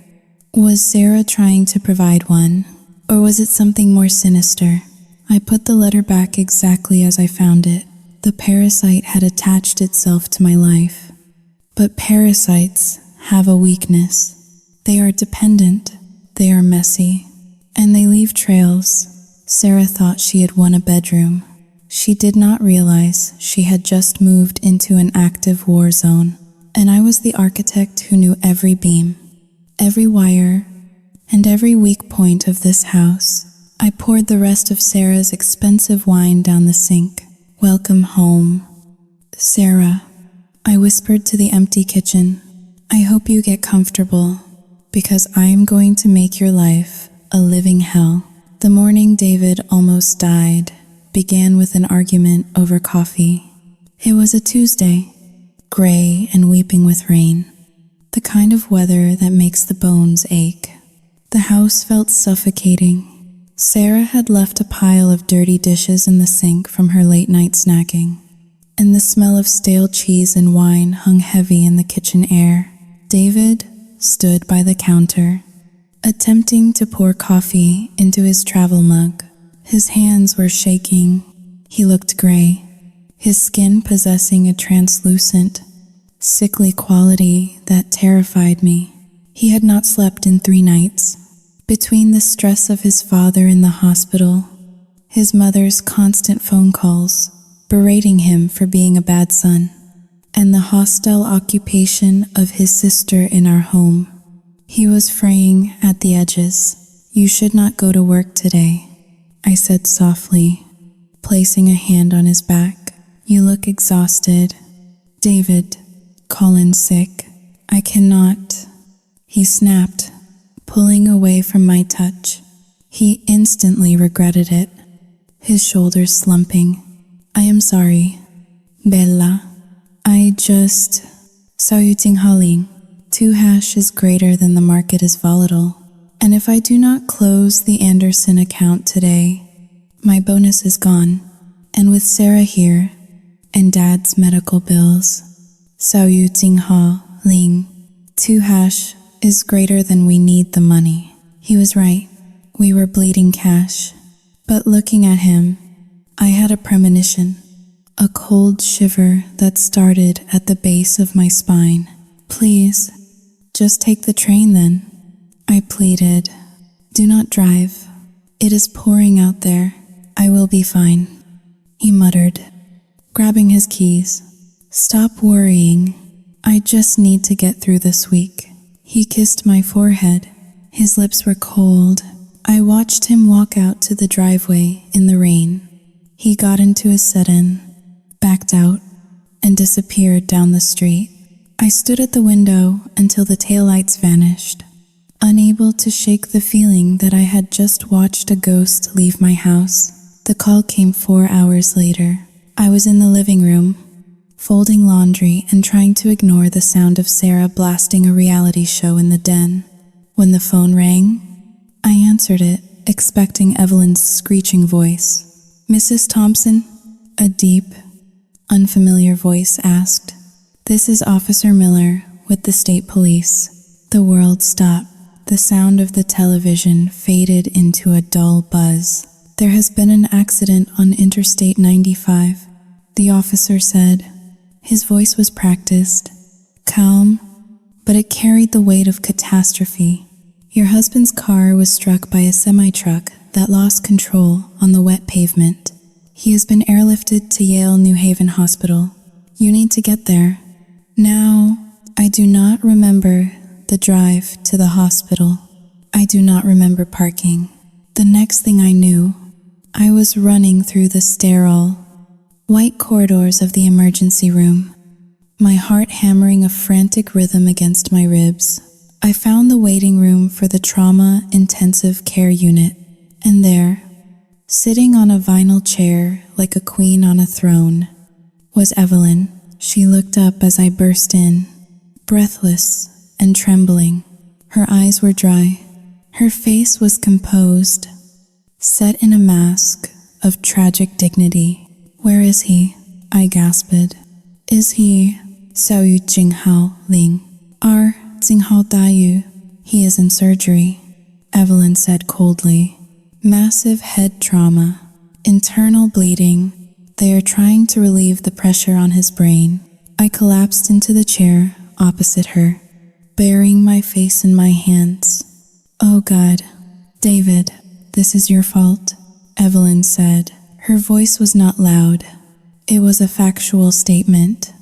was Sarah trying to provide one, or was it something more sinister? I put the letter back exactly as I found it. The parasite had attached itself to my life. But parasites have a weakness. They are dependent, they are messy, and they leave trails. Sarah thought she had won a bedroom. She did not realize she had just moved into an active war zone, and I was the architect who knew every beam, every wire, and every weak point of this house. I poured the rest of Sarah's expensive wine down the sink. Welcome home, Sarah, I whispered to the empty kitchen. I hope you get comfortable, because I am going to make your life a living hell. The morning David almost died began with an argument over coffee. It was a Tuesday, gray and weeping with rain, the kind of weather that makes the bones ache. The house felt suffocating. Sarah had left a pile of dirty dishes in the sink from her late-night snacking, and the smell of stale cheese and wine hung heavy in the kitchen air. David stood by the counter, attempting to pour coffee into his travel mug. His hands were shaking. He looked gray. his skin possessing a translucent, sickly quality that terrified me. He had not slept in 3 nights. Between the stress of his father in the hospital, his mother's constant phone calls, berating him for being a bad son, and the hostile occupation of his sister in our home, he was fraying at the edges. "You should not go to work today," I said softly, placing a hand on his back. "You look exhausted." "David, call in sick." "I cannot," he snapped, pulling away from my touch. He instantly regretted it, his shoulders slumping. "I am sorry, Bella. I just saw you Haling. 2# is greater than the market is volatile. And if I do not close the Anderson account today, my bonus is gone. And with Sarah here, and Dad's medical bills, Sao Yu Ha Ling, 2# is greater than we need the money." He was right. We were bleeding cash. But looking at him, I had a premonition, a cold shiver that started at the base of my spine. "Please, just take the train then," I pleaded. "Do not drive. It is pouring out there. I will be fine," he muttered, grabbing his keys. "Stop worrying. I just need to get through this week." He kissed my forehead. His lips were cold. I watched him walk out to the driveway in the rain. He got into his sedan, backed out, and disappeared down the street. I stood at the window until the taillights vanished, unable to shake the feeling that I had just watched a ghost leave my house. The call came 4 hours later. I was in the living room, folding laundry and trying to ignore the sound of Sarah blasting a reality show in the den. When the phone rang, I answered it, expecting Evelyn's screeching voice. "Mrs. Thompson?" a deep, unfamiliar voice asked. "This is Officer Miller with the state police." The world stopped. The sound of the television faded into a dull buzz. "There has been an accident on Interstate 95, the officer said. His voice was practiced, calm, but it carried the weight of catastrophe. "Your husband's car was struck by a semi-truck that lost control on the wet pavement. He has been airlifted to Yale New Haven Hospital. You need to get there. Now, I do not remember the drive to the hospital. I do not remember parking." The next thing I knew, I was running through the sterile, white corridors of the emergency room, my heart hammering a frantic rhythm against my ribs. I found the waiting room for the trauma intensive care unit, and there, sitting on a vinyl chair like a queen on a throne, was Evelyn. She looked up as I burst in, breathless and trembling. Her eyes were dry. Her face was composed, set in a mask of tragic dignity. "Where is he?" I gasped. "Is he Sao Yu Jinghao Ling? Our Jinghao Dayu. He is in surgery," Evelyn said coldly. "Massive head trauma, internal bleeding. They are trying to relieve the pressure on his brain." I collapsed into the chair opposite her, burying my face in my hands. "Oh God, David, this is your fault," Evelyn said. Her voice was not loud. It was a factual statement,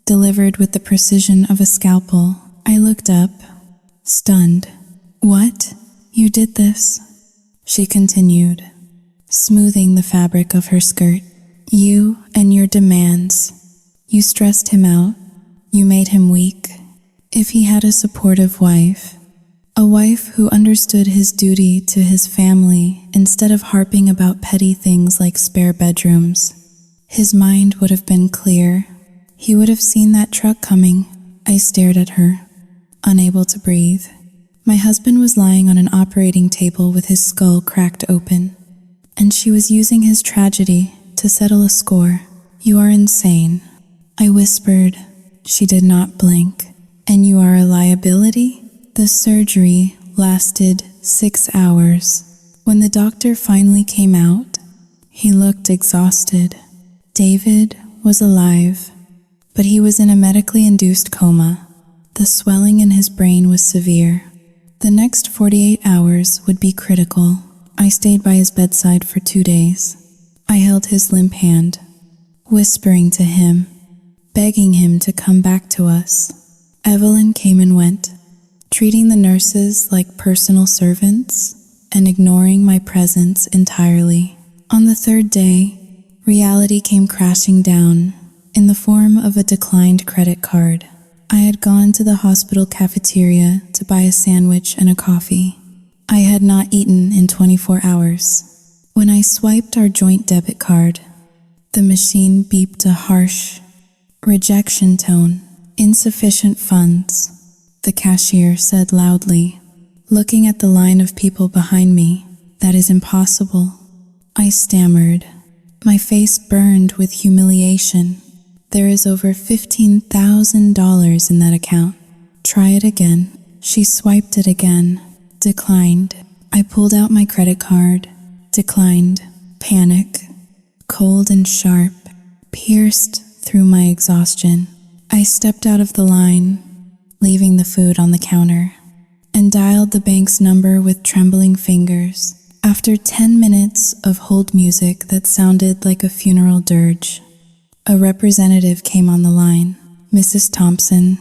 delivered with the precision of a scalpel. I looked up, stunned. "What? You did this?" She continued, smoothing the fabric of her skirt. "You and your demands. You stressed him out. You made him weak. If he had a supportive wife, a wife who understood his duty to his family instead of harping about petty things like spare bedrooms, his mind would have been clear. He would have seen that truck coming." I stared at her, unable to breathe. My husband was lying on an operating table with his skull cracked open, and she was using his tragedy to settle a score. "You are insane," I whispered. She did not blink. "And you are a liability?" The surgery lasted 6 hours. When the doctor finally came out, he looked exhausted. "David was alive, but he was in a medically induced coma. The swelling in his brain was severe. The next 48 hours would be critical. I stayed by his bedside for 2 days. I held his limp hand, whispering to him, begging him to come back to us. Evelyn came and went, treating the nurses like personal servants and ignoring my presence entirely. On the 3rd day, reality came crashing down in the form of a declined credit card. I had gone to the hospital cafeteria to buy a sandwich and a coffee. I had not eaten in 24 hours. When I swiped our joint debit card, the machine beeped a harsh rejection tone. Insufficient funds, the cashier said loudly. Looking at the line of people behind me, that is impossible. I stammered. My face burned with humiliation. There is over $15,000 in that account. Try it again. She swiped it again. Declined. I pulled out my credit card. Declined. Panic, cold and sharp, pierced through my exhaustion. I stepped out of the line, leaving the food on the counter, and dialed the bank's number with trembling fingers. After 10 minutes of hold music that sounded like a funeral dirge, a representative came on the line. Mrs. Thompson,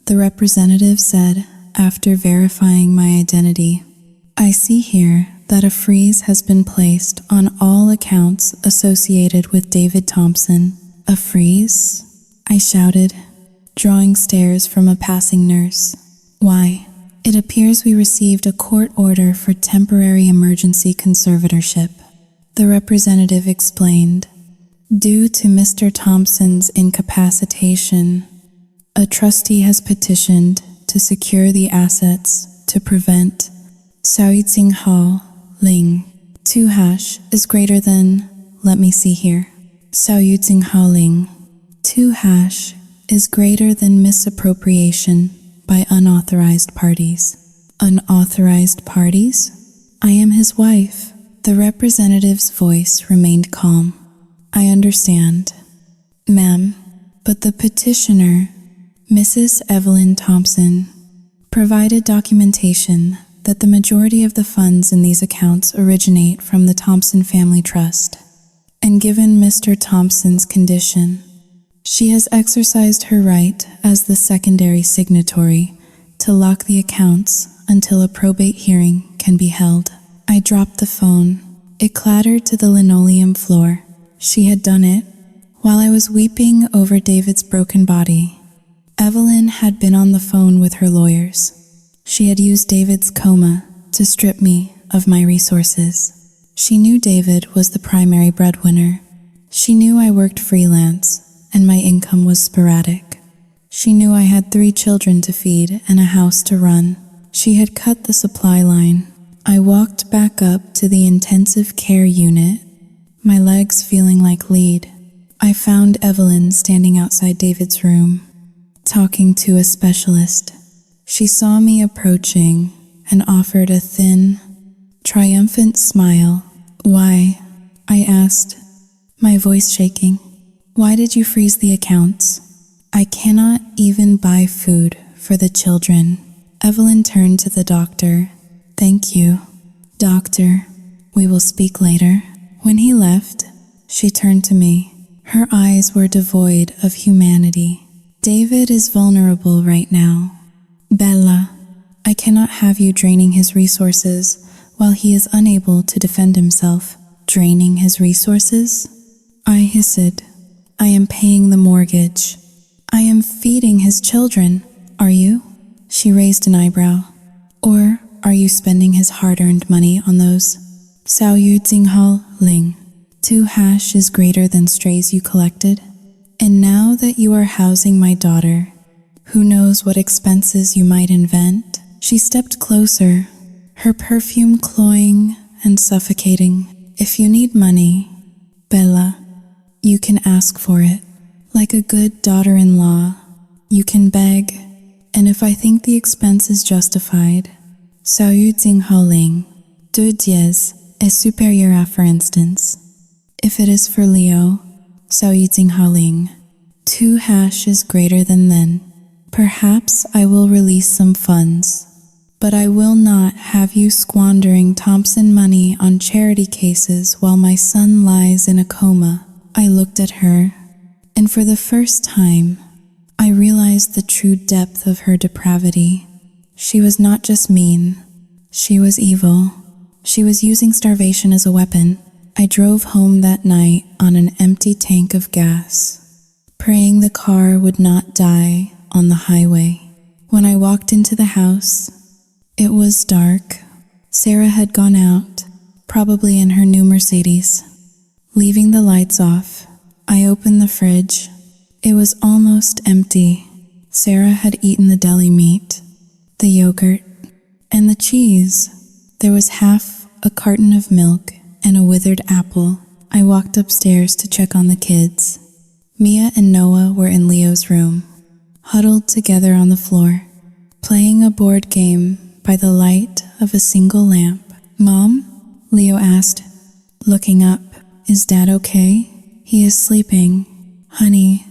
the representative said after verifying my identity, I see here that a freeze has been placed on all accounts associated with David Thompson. A freeze? I shouted, drawing stares from a passing nurse. Why? It appears we received a court order for temporary emergency conservatorship. The representative explained. Due to Mr. Thompson's incapacitation, a trustee has petitioned to secure the assets to prevent Xiaoying Hao Ling. 2 hash is greater than, let me see here, Xiaoying Hao Ling. 2 hash is greater than misappropriation by unauthorized parties. Unauthorized parties? I am his wife. The representative's voice remained calm. I understand, ma'am, but the petitioner, Mrs. Evelyn Thompson, provided documentation that the majority of the funds in these accounts originate from the Thompson Family Trust. And given Mr. Thompson's condition, she has exercised her right as the secondary signatory to lock the accounts until a probate hearing can be held. I dropped the phone. It clattered to the linoleum floor. She had done it while I was weeping over David's broken body. Evelyn had been on the phone with her lawyers. She had used David's coma to strip me of my resources. She knew David was the primary breadwinner. She knew I worked freelance and my income was sporadic. She knew I had 3 children to feed and a house to run. She had cut the supply line. I walked back up to the intensive care unit, my legs feeling like lead. I found Evelyn standing outside David's room, talking to a specialist. She saw me approaching and offered a thin, triumphant smile. Why? I asked, my voice shaking. Why did you freeze the accounts? I cannot even buy food for the children. Evelyn turned to the doctor. Thank you, doctor. We will speak later. When he left, she turned to me. Her eyes were devoid of humanity. David is vulnerable right now. Bella, I cannot have you draining his resources while he is unable to defend himself. Draining his resources? I hissed. I am paying the mortgage. I am feeding his children. Are you? She raised an eyebrow. Or are you spending his hard-earned money on those? Xiaoying Hao Ling. 2 hash is greater than strays you collected? And now that you are housing my daughter, who knows what expenses you might invent? She stepped closer, her perfume cloying and suffocating. If you need money, Bella, you can ask for it. Like a good daughter-in-law, you can beg, and if I think the expense is justified, Xiaoying Hao Ling, 2 dièse est supérieur à, for instance. If it is for Leo, sao haling. 2 hash is greater than then. Perhaps I will release some funds, but I will not have you squandering Thompson money on charity cases while my son lies in a coma. I looked at her, and for the first time, I realized the true depth of her depravity. She was not just mean, she was evil. She was using starvation as a weapon. I drove home that night on an empty tank of gas, praying the car would not die on the highway. When I walked into the house, it was dark. Sarah had gone out, probably in her new Mercedes. Leaving the lights off, I opened the fridge. It was almost empty. Sarah had eaten the deli meat, the yogurt, and the cheese. There was half a carton of milk and a withered apple. I walked upstairs to check on the kids. Mia and Noah were in Leo's room, huddled together on the floor, playing a board game by the light of a single lamp. "Mom?" Leo asked, looking up. "Is Dad okay?" "He is sleeping, honey,"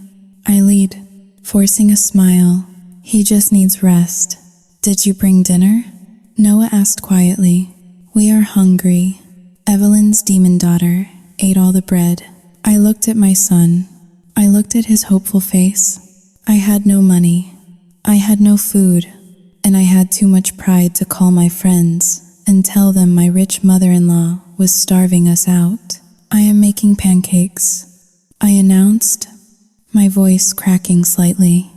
I lead, forcing a smile. "He just needs rest." "Did you bring dinner?" Noah asked quietly. "We are hungry." Evelyn's demon daughter ate all the bread. I looked at my son. I looked at his hopeful face. I had no money. I had no food. And I had too much pride to call my friends and tell them my rich mother-in-law was starving us out. "I am making pancakes," I announced, my voice cracking slightly.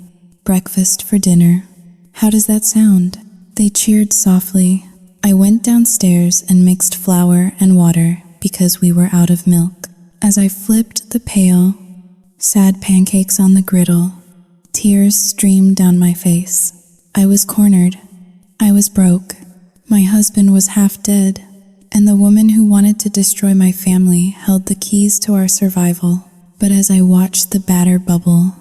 "Breakfast for dinner." "How does that sound?" They cheered softly. I went downstairs and mixed flour and water because we were out of milk. As I flipped the pail, sad pancakes on the griddle, tears streamed down my face. I was cornered. I was broke. My husband was half dead, and the woman who wanted to destroy my family held the keys to our survival. But as I watched the batter bubble,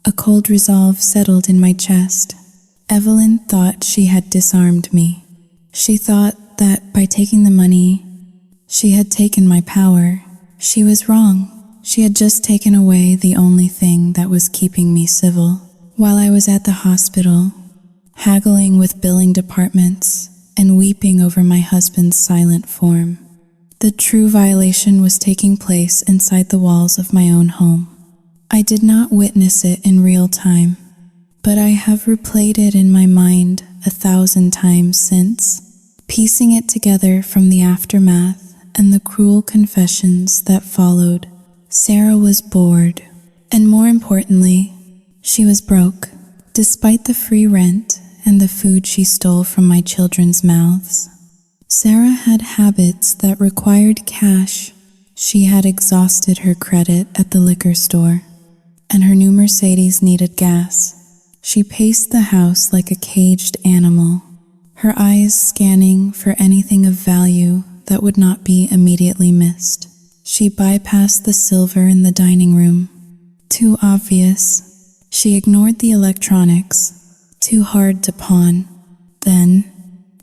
a cold resolve settled in my chest. Evelyn thought she had disarmed me. She thought that by taking the money, she had taken my power. She was wrong. She had just taken away the only thing that was keeping me civil. While I was at the hospital, haggling with billing departments and weeping over my husband's silent form, the true violation was taking place inside the walls of my own home. I did not witness it in real time, but I have replayed it in my mind 1,000 times since, piecing it together from the aftermath and the cruel confessions that followed. Sarah was bored, and more importantly, she was broke. Despite the free rent and the food she stole from my children's mouths, Sarah had habits that required cash. She had exhausted her credit at the liquor store, and her new Mercedes needed gas. She paced the house like a caged animal, her eyes scanning for anything of value that would not be immediately missed. She bypassed the silver in the dining room. Too obvious. She ignored the electronics. Too hard to pawn. Then,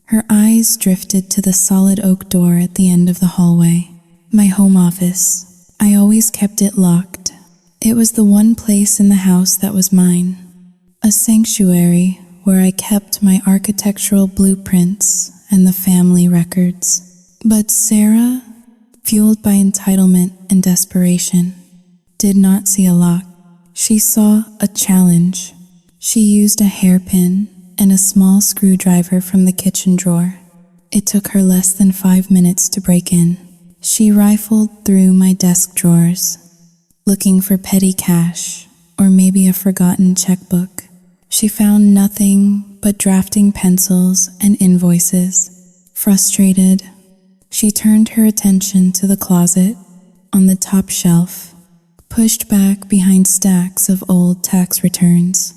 her eyes drifted to the solid oak door at the end of the hallway. My home office. I always kept it locked. It was the one place in the house that was mine. A sanctuary where I kept my architectural blueprints and the family records. But Sarah, fueled by entitlement and desperation, did not see a lock. She saw a challenge. She used a hairpin and a small screwdriver from the kitchen drawer. It took her less than 5 minutes to break in. She rifled through my desk drawers, looking for petty cash or maybe a forgotten checkbook. She found nothing but drafting pencils and invoices. Frustrated, she turned her attention to the closet on the top shelf, pushed back behind stacks of old tax returns.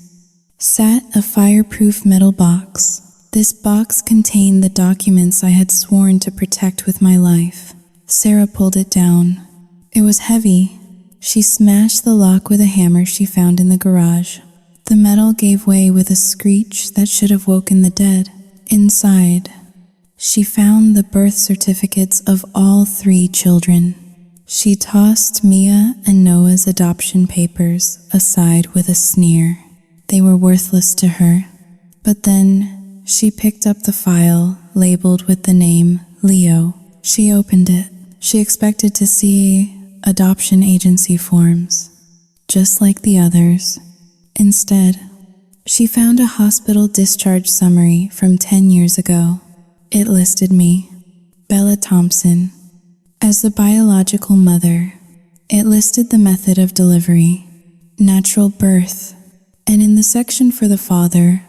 Sat a fireproof metal box. This box contained the documents I had sworn to protect with my life. Sarah pulled it down. It was heavy. She smashed the lock with a hammer she found in the garage. The metal gave way with a screech that should have woken the dead. Inside, she found the birth certificates of all 3 children. She tossed Mia and Noah's adoption papers aside with a sneer. They were worthless to her. But then she picked up the file labeled with the name Leo. She opened it. She expected to see adoption agency forms, just like the others. Instead, she found a hospital discharge summary from 10 years ago. It listed me, Bella Thompson, as the biological mother. It listed the method of delivery, natural birth, and in the section for the father,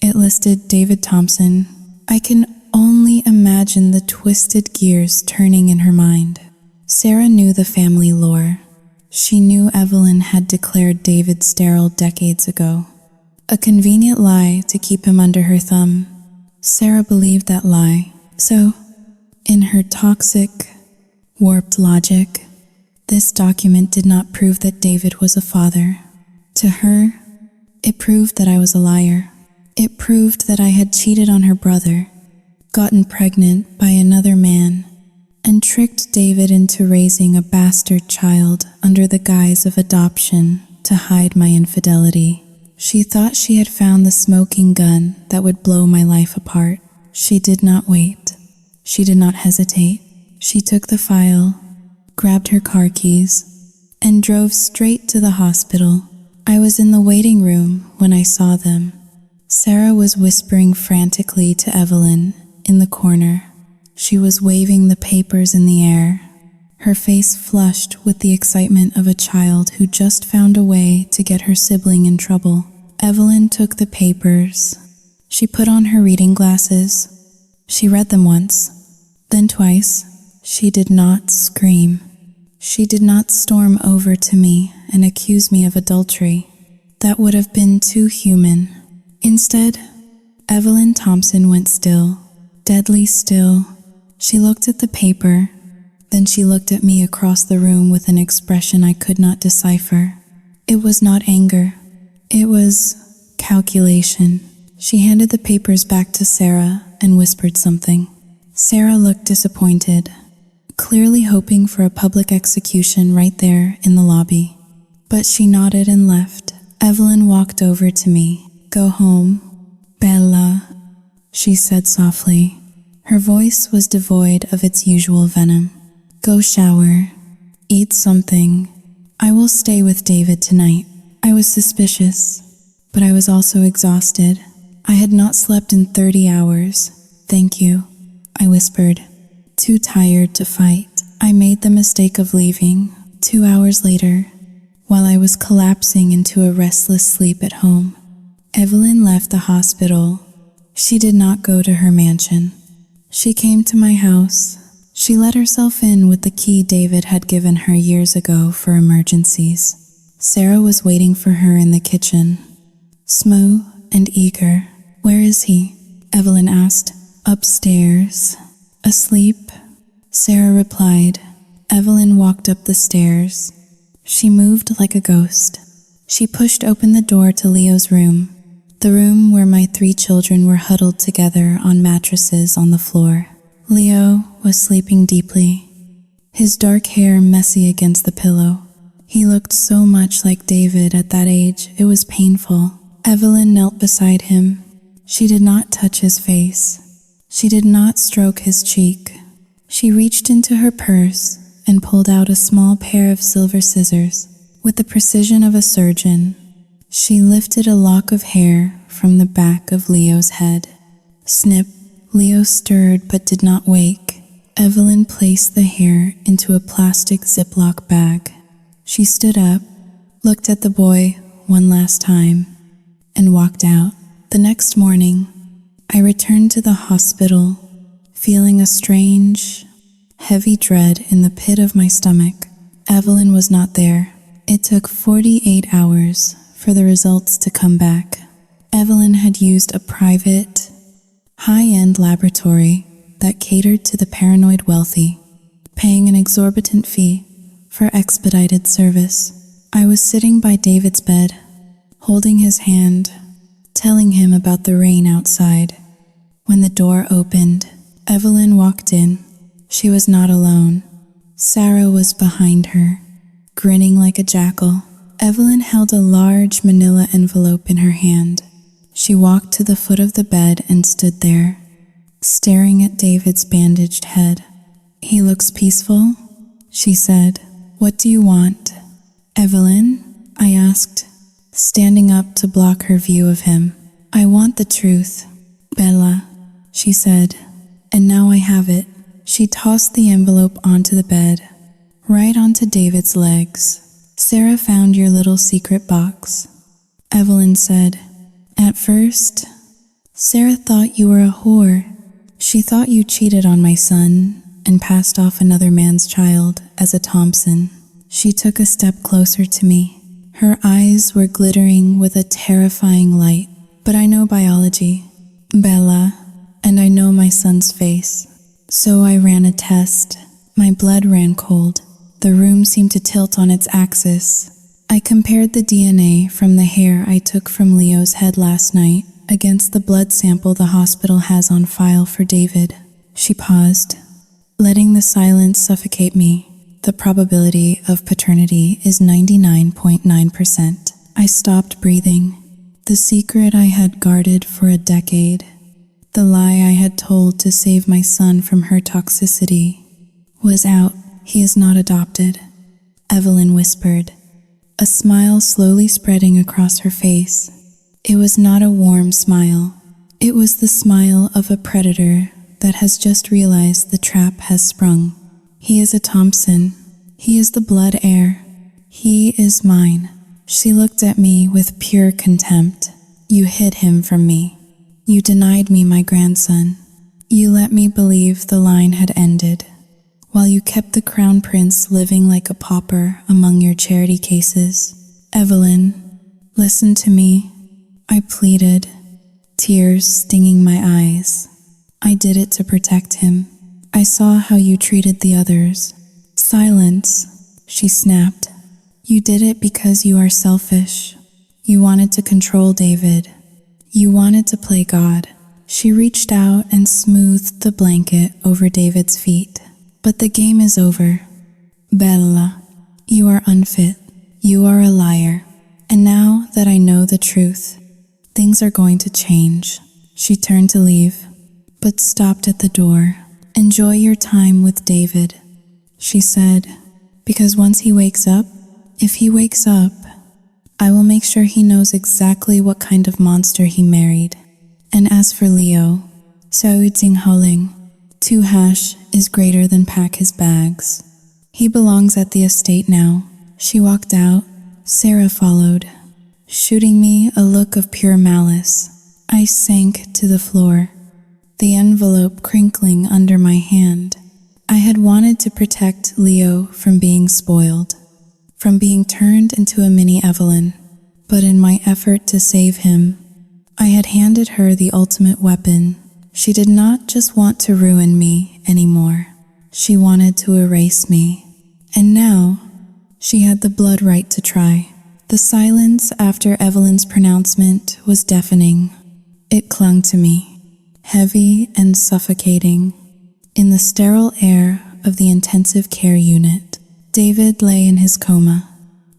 it listed David Thompson. I can only imagine the twisted gears turning in her mind. Sarah knew the family lore. She knew Evelyn had declared David sterile decades ago. A convenient lie to keep him under her thumb. Sarah believed that lie. So, in her toxic, warped logic, this document did not prove that David was a father. To her, it proved that I was a liar. It proved that I had cheated on her brother, gotten pregnant by another man, and tricked David into raising a bastard child under the guise of adoption to hide my infidelity. She thought she had found the smoking gun that would blow my life apart. She did not wait. She did not hesitate. She took the file, grabbed her car keys, and drove straight to the hospital. I was in the waiting room when I saw them. Sarah was whispering frantically to Evelyn in the corner. She was waving the papers in the air, her face flushed with the excitement of a child who just found a way to get her sibling in trouble. Evelyn took the papers. She put on her reading glasses. She read them once, then twice. She did not scream. She did not storm over to me and accuse me of adultery. That would have been too human. Instead, Evelyn Thompson went still, deadly still. She looked at the paper, then she looked at me across the room with an expression I could not decipher. It was not anger. It was calculation. She handed the papers back to Sarah and whispered something. Sarah looked disappointed, clearly hoping for a public execution right there in the lobby. But she nodded and left. Evelyn walked over to me. "Go home, Bella," she said softly. Her voice was devoid of its usual venom. "Go shower, eat something. I will stay with David tonight." I was suspicious, but I was also exhausted. I had not slept in 30 hours. "Thank you," I whispered, too tired to fight. I made the mistake of leaving 2 hours later, while I was collapsing into a restless sleep at home. Evelyn left the hospital. She did not go to her mansion. She came to my house. She let herself in with the key David had given her years ago for emergencies. Sarah was waiting for her in the kitchen, smooth and eager. "Where is he?" Evelyn asked. "Upstairs. Asleep," Sarah replied. Evelyn walked up the stairs. She moved like a ghost. She pushed open the door to Leo's room, the room where my 3 children were huddled together on mattresses on the floor. Leo was sleeping deeply, his dark hair messy against the pillow. He looked so much like David at that age, it was painful. Evelyn knelt beside him. She did not touch his face. She did not stroke his cheek. She reached into her purse and pulled out a small pair of silver scissors. With the precision of a surgeon, she lifted a lock of hair from the back of Leo's head. Snip. Leo stirred but did not wake. Evelyn placed the hair into a plastic Ziploc bag. She stood up, looked at the boy one last time, and walked out. The next morning, I returned to the hospital, feeling a strange, heavy dread in the pit of my stomach. Evelyn was not there. It took 48 hours for the results to come back. Evelyn had used a private, high-end laboratory that catered to the paranoid wealthy, paying an exorbitant fee for expedited service. I was sitting by David's bed, holding his hand, telling him about the rain outside. When the door opened, Evelyn walked in. She was not alone. Sarah was behind her, grinning like a jackal. Evelyn held a large manila envelope in her hand. She walked to the foot of the bed and stood there, staring at David's bandaged head. "He looks peaceful," she said. "What do you want?" "Evelyn?" I asked, standing up to block her view of him. "I want the truth, Bella," she said, "and now I have it." She tossed the envelope onto the bed, right onto David's legs. "Sarah found your little secret box," Evelyn said. "At first, Sarah thought you were a whore. She thought you cheated on my son and passed off another man's child as a Thompson." She took a step closer to me. Her eyes were glittering with a terrifying light. "But I know biology, Bella, and I know my son's face. So I ran a test. My blood ran cold. The room seemed to tilt on its axis. I compared the DNA from the hair I took from Leo's head last night against the blood sample the hospital has on file for David." She paused, letting the silence suffocate me. "The probability of paternity is 99.9%. I stopped breathing. The secret I had guarded for a decade, the lie I had told to save my son from her toxicity, was out. "He is not adopted," Evelyn whispered, a smile slowly spreading across her face. It was not a warm smile. It was the smile of a predator that has just realized the trap has sprung. "He is a Thompson. He is the blood heir. He is mine." She looked at me with pure contempt. "You hid him from me. You denied me my grandson. You let me believe the line had ended, while you kept the crown prince living like a pauper among your charity cases." "Evelyn, listen to me," I pleaded, tears stinging my eyes. "I did it to protect him. I saw how you treated the others." "Silence," she snapped. "You did it because you are selfish. You wanted to control David. You wanted to play God." She reached out and smoothed the blanket over David's feet. "But the game is over. Bella, you are unfit. You are a liar. And now that I know the truth, things are going to change." She turned to leave, but stopped at the door. "Enjoy your time with David," she said, "because once he wakes up, if he wakes up, I will make sure he knows exactly what kind of monster he married. And as for Leo, Saouding Huling, 2 is greater than pack his bags. He belongs at the estate now." She walked out. Sarah followed, shooting me a look of pure malice. I sank to the floor, the envelope crinkling under my hand. I had wanted to protect Leo from being spoiled, from being turned into a mini Evelyn. But in my effort to save him, I had handed her the ultimate weapon. She did not just want to ruin me anymore. She wanted to erase me. And now, she had the blood right to try. The silence after Evelyn's pronouncement was deafening. It clung to me, heavy and suffocating. In the sterile air of the intensive care unit, David lay in his coma,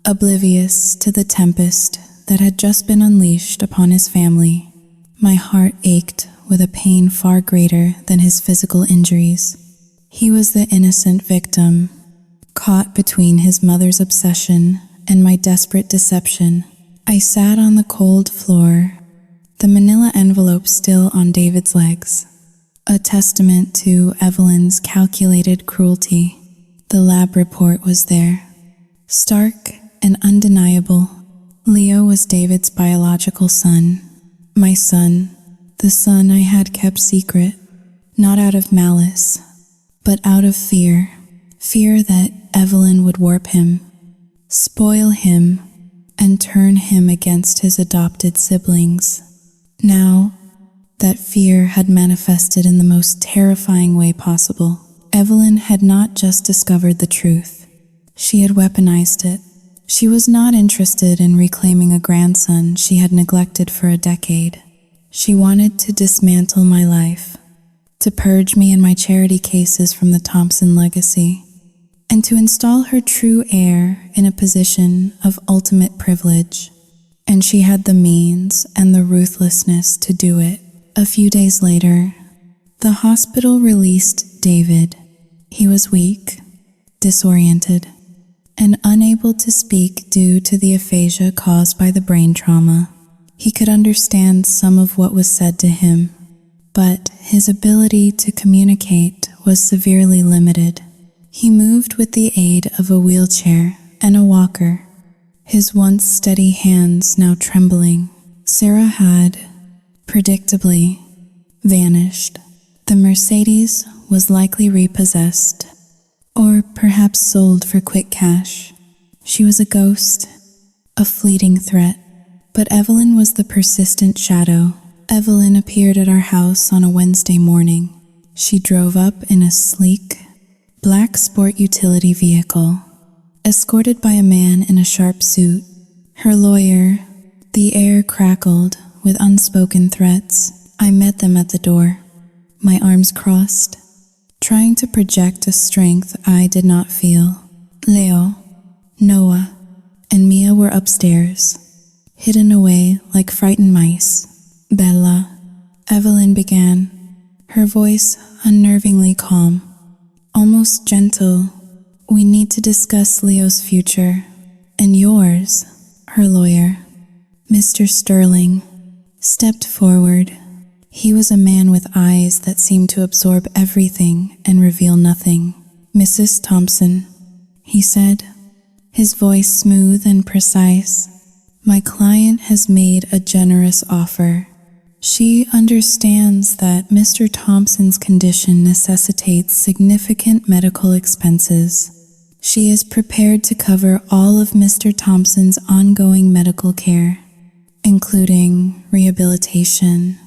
oblivious to the tempest that had just been unleashed upon his family. My heart ached with a pain far greater than his physical injuries. He was the innocent victim, caught between his mother's obsession and my desperate deception. I sat on the cold floor, the manila envelope still on David's legs, a testament to Evelyn's calculated cruelty. The lab report was there, stark and undeniable. Leo was David's biological son, my son, the son I had kept secret, not out of malice, but out of fear. Fear that Evelyn would warp him, spoil him, and turn him against his adopted siblings. Now, that fear had manifested in the most terrifying way possible. Evelyn had not just discovered the truth. She had weaponized it. She was not interested in reclaiming a grandson she had neglected for a decade. She wanted to dismantle my life, to purge me and my charity cases from the Thompson legacy. and to install her true heir in a position of ultimate privilege. And she had the means and the ruthlessness to do it. A few days later, the hospital released David. He was weak, disoriented, and unable to speak due to the aphasia caused by the brain trauma. He could understand some of what was said to him, but his ability to communicate was severely limited. He moved with the aid of a wheelchair and a walker, his once steady hands now trembling. Sarah had, predictably, vanished. The Mercedes was likely repossessed, or perhaps sold for quick cash. She was a ghost, a fleeting threat. But Evelyn was the persistent shadow. Evelyn appeared at our house on a Wednesday morning. She drove up in a sleek, black sport utility vehicle, escorted by a man in a sharp suit. Her lawyer. The air crackled with unspoken threats. I met them at the door, my arms crossed, trying to project a strength I did not feel. Leo, Noah, and Mia were upstairs, hidden away like frightened mice. Bella, Evelyn began, her voice unnervingly calm, almost gentle. We need to discuss Leo's future, and yours, her lawyer. Mr. Sterling stepped forward. He was a man with eyes that seemed to absorb everything and reveal nothing. Mrs. Thompson, he said, his voice smooth and precise. My client has made a generous offer. She understands that Mr. Thompson's condition necessitates significant medical expenses. She is prepared to cover all of Mr. Thompson's ongoing medical care, including rehabilitation,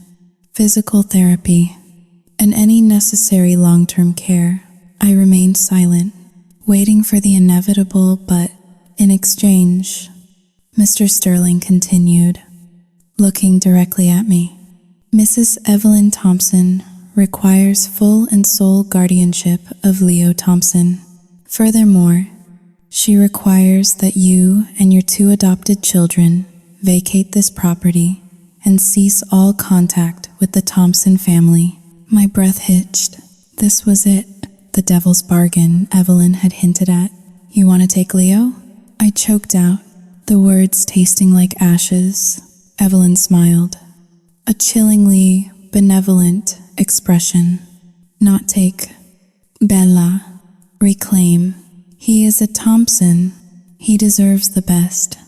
physical therapy, and any necessary long-term care. I remained silent, waiting for the inevitable, but in exchange, Mr. Sterling continued, looking directly at me. Mrs. Evelyn Thompson requires full and sole guardianship of Leo Thompson. Furthermore, she requires that you and your 2 adopted children vacate this property and cease all contact with the Thompson family. My breath hitched. This was it, the devil's bargain Evelyn had hinted at. You want to take Leo? I choked out, the words tasting like ashes. Evelyn smiled, a chillingly benevolent expression. Not take. Bella, reclaim. He is a Thompson. He deserves the best.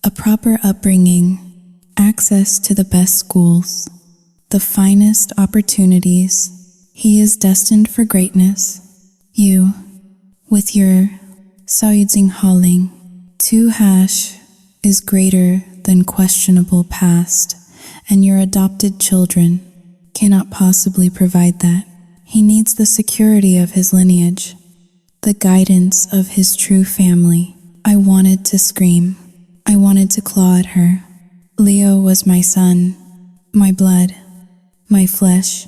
A proper upbringing, access to the best schools, the finest opportunities. He is destined for greatness. You, with your Sauyudzinhaling, 2 hash is greater than questionable past, and your adopted children cannot possibly provide that. He needs the security of his lineage, the guidance of his true family. I wanted to scream. I wanted to claw at her. Leo was my son, my blood, my flesh,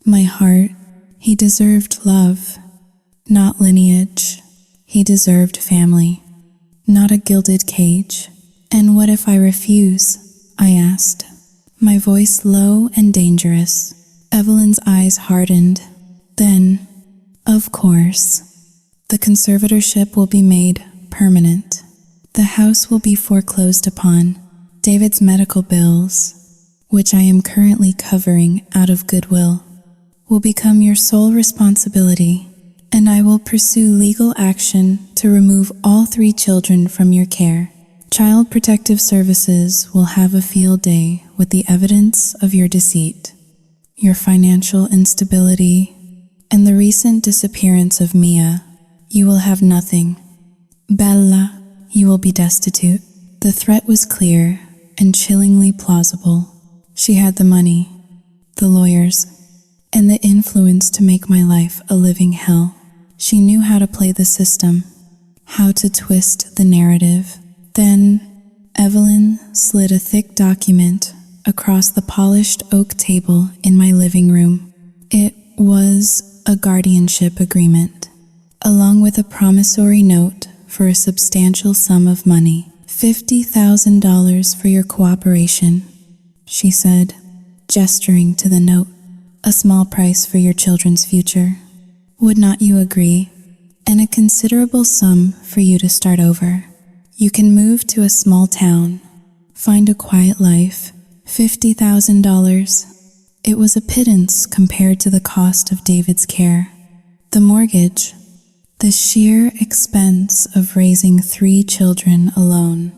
my heart. He deserved love, not lineage. He deserved family, not a gilded cage. And what if I refuse? I asked, my voice low and dangerous. Evelyn's eyes hardened. Then, of course, the conservatorship will be made permanent. The house will be foreclosed upon. David's medical bills, which I am currently covering out of goodwill, will become your sole responsibility, and I will pursue legal action to remove all 3 children from your care. Child Protective Services will have a field day with the evidence of your deceit, your financial instability, and the recent disappearance of Mia. You will have nothing. Bella, you will be destitute. The threat was clear and chillingly plausible. She had the money, the lawyers, and the influence to make my life a living hell. She knew how to play the system, how to twist the narrative. Then, Evelyn slid a thick document across the polished oak table in my living room. It was a guardianship agreement. along with a promissory note for a substantial sum of money. $50,000 for your cooperation, she said, gesturing to the note. A small price for your children's future. Would not you agree? And a considerable sum for you to start over. You can move to a small town, find a quiet life. $50,000. It was a pittance compared to the cost of David's care. The mortgage, the sheer expense of raising 3 children alone.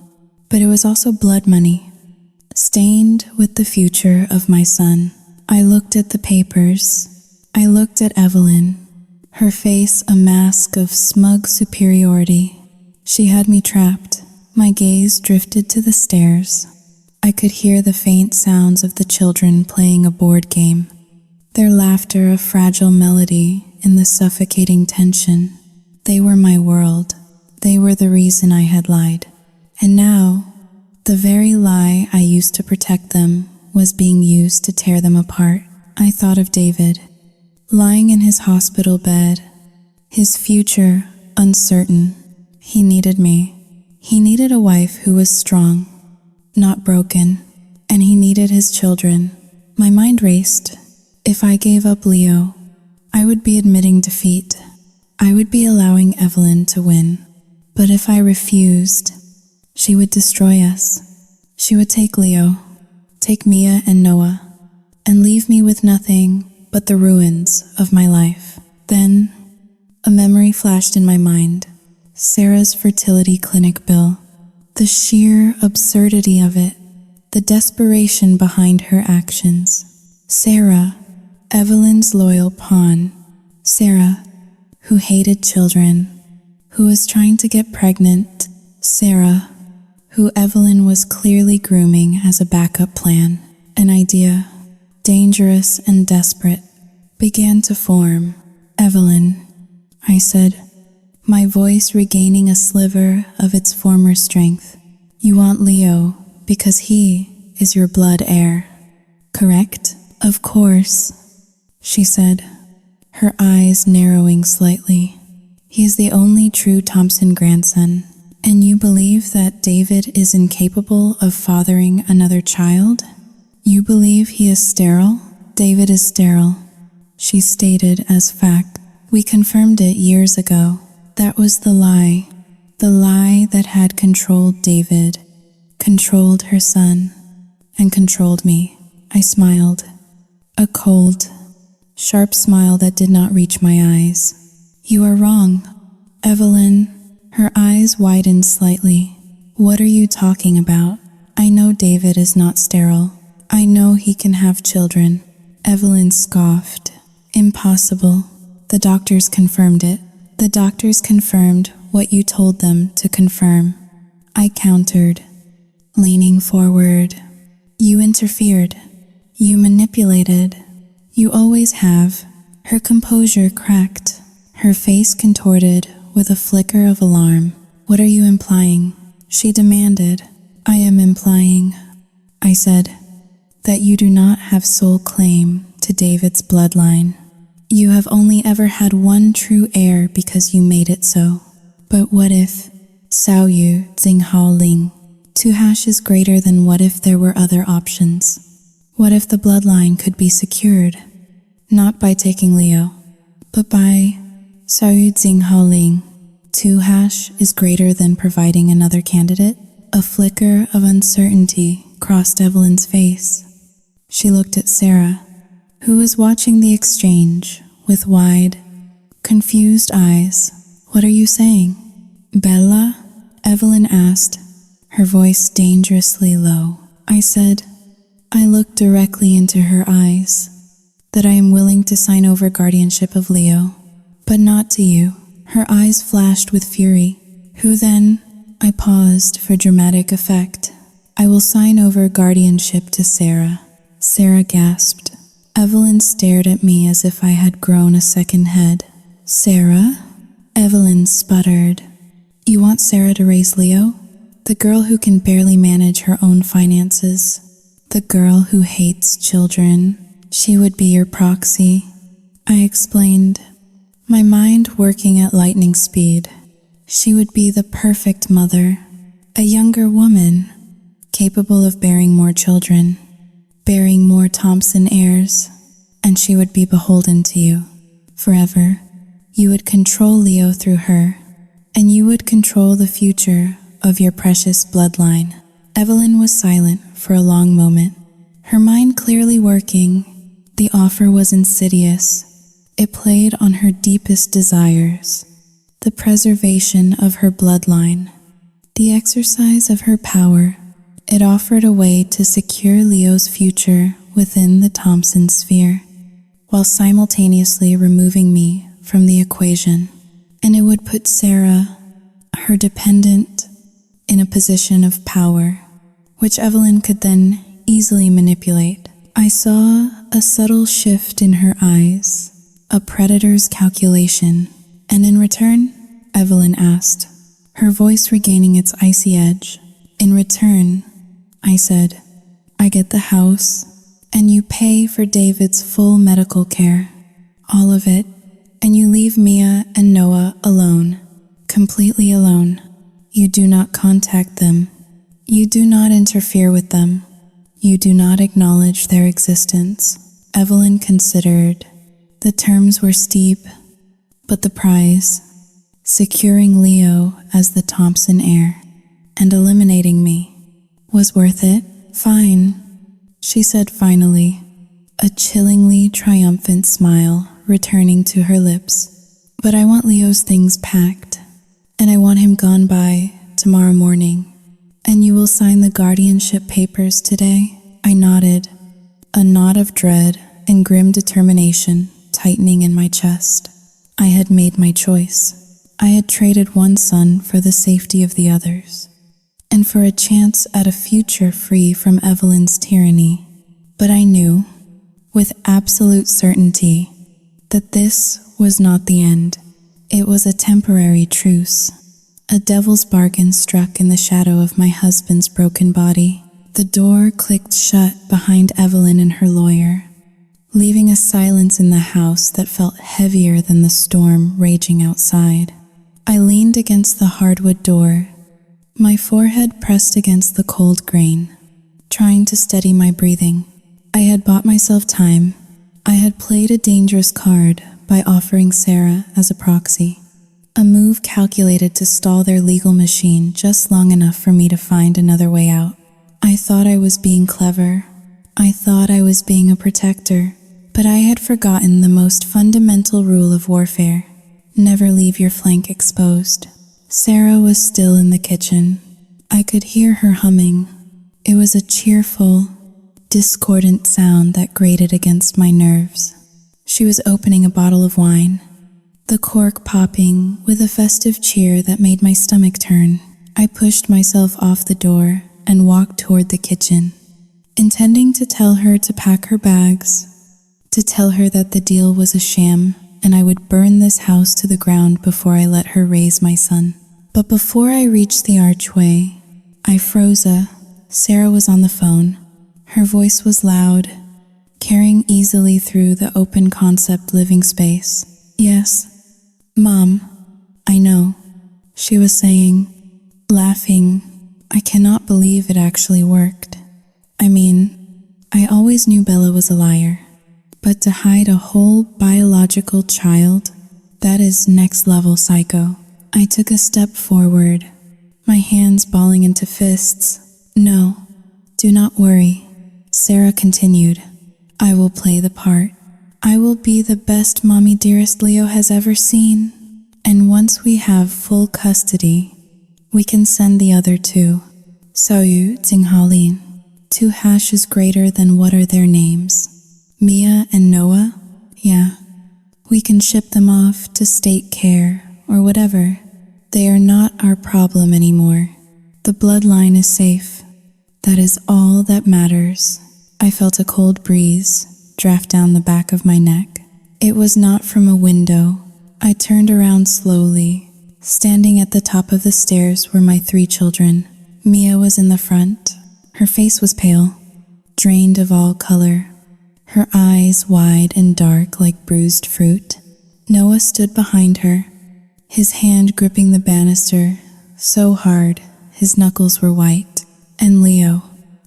But it was also blood money, stained with the future of my son. I looked at the papers. I looked at Evelyn, her face a mask of smug superiority. She had me trapped. My gaze drifted to the stairs. I could hear the faint sounds of the children playing a board game, their laughter a fragile melody in the suffocating tension. They were my world. They were the reason I had lied. And now, the very lie I used to protect them was being used to tear them apart. I thought of David, lying in his hospital bed, his future uncertain. He needed me. He needed a wife who was strong, not broken, and he needed his children. My mind raced. If I gave up Leo, I would be admitting defeat. I would be allowing Evelyn to win. But if I refused, she would destroy us. She would take Leo, take Mia and Noah, and leave me with nothing but the ruins of my life. Then, a memory flashed in my mind. Sarah's fertility clinic bill. The sheer absurdity of it. The desperation behind her actions. Sarah, Evelyn's loyal pawn. Sarah, who hated children, who was trying to get pregnant. Sarah, who Evelyn was clearly grooming as a backup plan. An idea, dangerous and desperate, began to form. Evelyn, I said, my voice regaining a sliver of its former strength. You want Leo because he is your blood heir, correct? Of course, she said, her eyes narrowing slightly. He is the only true Thompson grandson. And you believe that David is incapable of fathering another child? You believe he is sterile? David is sterile, she stated as fact. We confirmed it years ago. That was the lie that had controlled David, controlled her son, and controlled me. I smiled, a cold, sharp smile that did not reach my eyes. You are wrong, Evelyn. Her eyes widened slightly. What are you talking about? I know David is not sterile. I know he can have children. Evelyn scoffed. Impossible. The doctors confirmed it. The doctors confirmed what you told them to confirm. I countered, leaning forward. You interfered. You manipulated. You always have. Her composure cracked. Her face contorted with a flicker of alarm. What are you implying? She demanded. I am implying, I said, that you do not have sole claim to David's bloodline. You have only ever had one true heir because you made it so. But what if Sao Yu Xinghao Ling? 2 is greater than what if there were other options? What if the bloodline could be secured, not by taking Leo, but by Sao Yu Xinghao Ling? 2 is greater than providing another candidate? A flicker of uncertainty crossed Evelyn's face. She looked at Sarah, who was watching the exchange with wide, confused eyes. What are you saying? Bella? Evelyn asked, her voice dangerously low. I said, I looked directly into her eyes, that I am willing to sign over guardianship of Leo, but not to you. Her eyes flashed with fury. Who then? I paused for dramatic effect. I will sign over guardianship to Sarah. Sarah gasped. Evelyn stared at me as if I had grown a second head. Sarah? Evelyn sputtered. You want Sarah to raise Leo? The girl who can barely manage her own finances. The girl who hates children. She would be your proxy. I explained. my mind working at lightning speed. She would be the perfect mother, a younger woman, capable of bearing more children, bearing more Thompson heirs, and she would be beholden to you forever. You would control Leo through her, and you would control the future of your precious bloodline. Evelyn was silent for a long moment, her mind clearly working. The offer was insidious. It played on her deepest desires, the preservation of her bloodline, the exercise of her power. It offered a way to secure Leo's future within the Thompson sphere, while simultaneously removing me from the equation. And it would put Sarah, her dependent, in a position of power, which Evelyn could then easily manipulate. I saw a subtle shift in her eyes, a predator's calculation. And in return, Evelyn asked, her voice regaining its icy edge. In return, I said, I get the house, and you pay for David's full medical care. All of it, and you leave Mia and Noah alone, completely alone. You do not contact them. You do not interfere with them. You do not acknowledge their existence. Evelyn considered. The terms were steep, but the prize, securing Leo as the Thompson heir and eliminating me, was worth it. Fine, she said finally, a chillingly triumphant smile returning to her lips. But I want Leo's things packed, and I want him gone by tomorrow morning. And you will sign the guardianship papers today? I nodded, a knot of dread and grim determination tightening in my chest. I had made my choice. I had traded one son for the safety of the others, and for a chance at a future free from Evelyn's tyranny. But I knew, with absolute certainty, that this was not the end. It was a temporary truce, a devil's bargain struck in the shadow of my husband's broken body. The door clicked shut behind Evelyn and her lawyer, leaving a silence in the house that felt heavier than the storm raging outside. I leaned against the hardwood door, my forehead pressed against the cold grain, trying to steady my breathing. I had bought myself time. I had played a dangerous card by offering Sarah as a proxy, a move calculated to stall their legal machine just long enough for me to find another way out. I thought I was being clever. I thought I was being a protector, but I had forgotten the most fundamental rule of warfare. Never leave your flank exposed. Sarah was still in the kitchen. I could hear her humming. It was a cheerful, discordant sound that grated against my nerves. She was opening a bottle of wine, the cork popping with a festive cheer that made my stomach turn. I pushed myself off the door and walked toward the kitchen, intending to tell her to pack her bags, to tell her that the deal was a sham and I would burn this house to the ground before I let her raise my son. But before I reached the archway, I froze. Sarah was on the phone. Her voice was loud, carrying easily through the open concept living space. Yes, Mom, I know, she was saying, laughing. I cannot believe it actually worked. I mean, I always knew Bella was a liar, but to hide a whole biological child, that is next level psycho. I took a step forward, my hands balling into fists. No, do not worry, Sarah continued. I will play the part. I will be the best mommy dearest Leo has ever seen. And once we have full custody, we can send the other two. Xiaoyu, Jinghaolin. 2 hashes greater than what are their names? Mia and Noah? Yeah. We can ship them off to state care or whatever. They are not our problem anymore. The bloodline is safe. That is all that matters. I felt a cold breeze draft down the back of my neck. It was not from a window. I turned around slowly. Standing at the top of the stairs were my 3 children. Mia was in the front. Her face was pale, drained of all color, her eyes wide and dark like bruised fruit. Noah stood behind her, his hand gripping the banister so hard his knuckles were white. And Leo,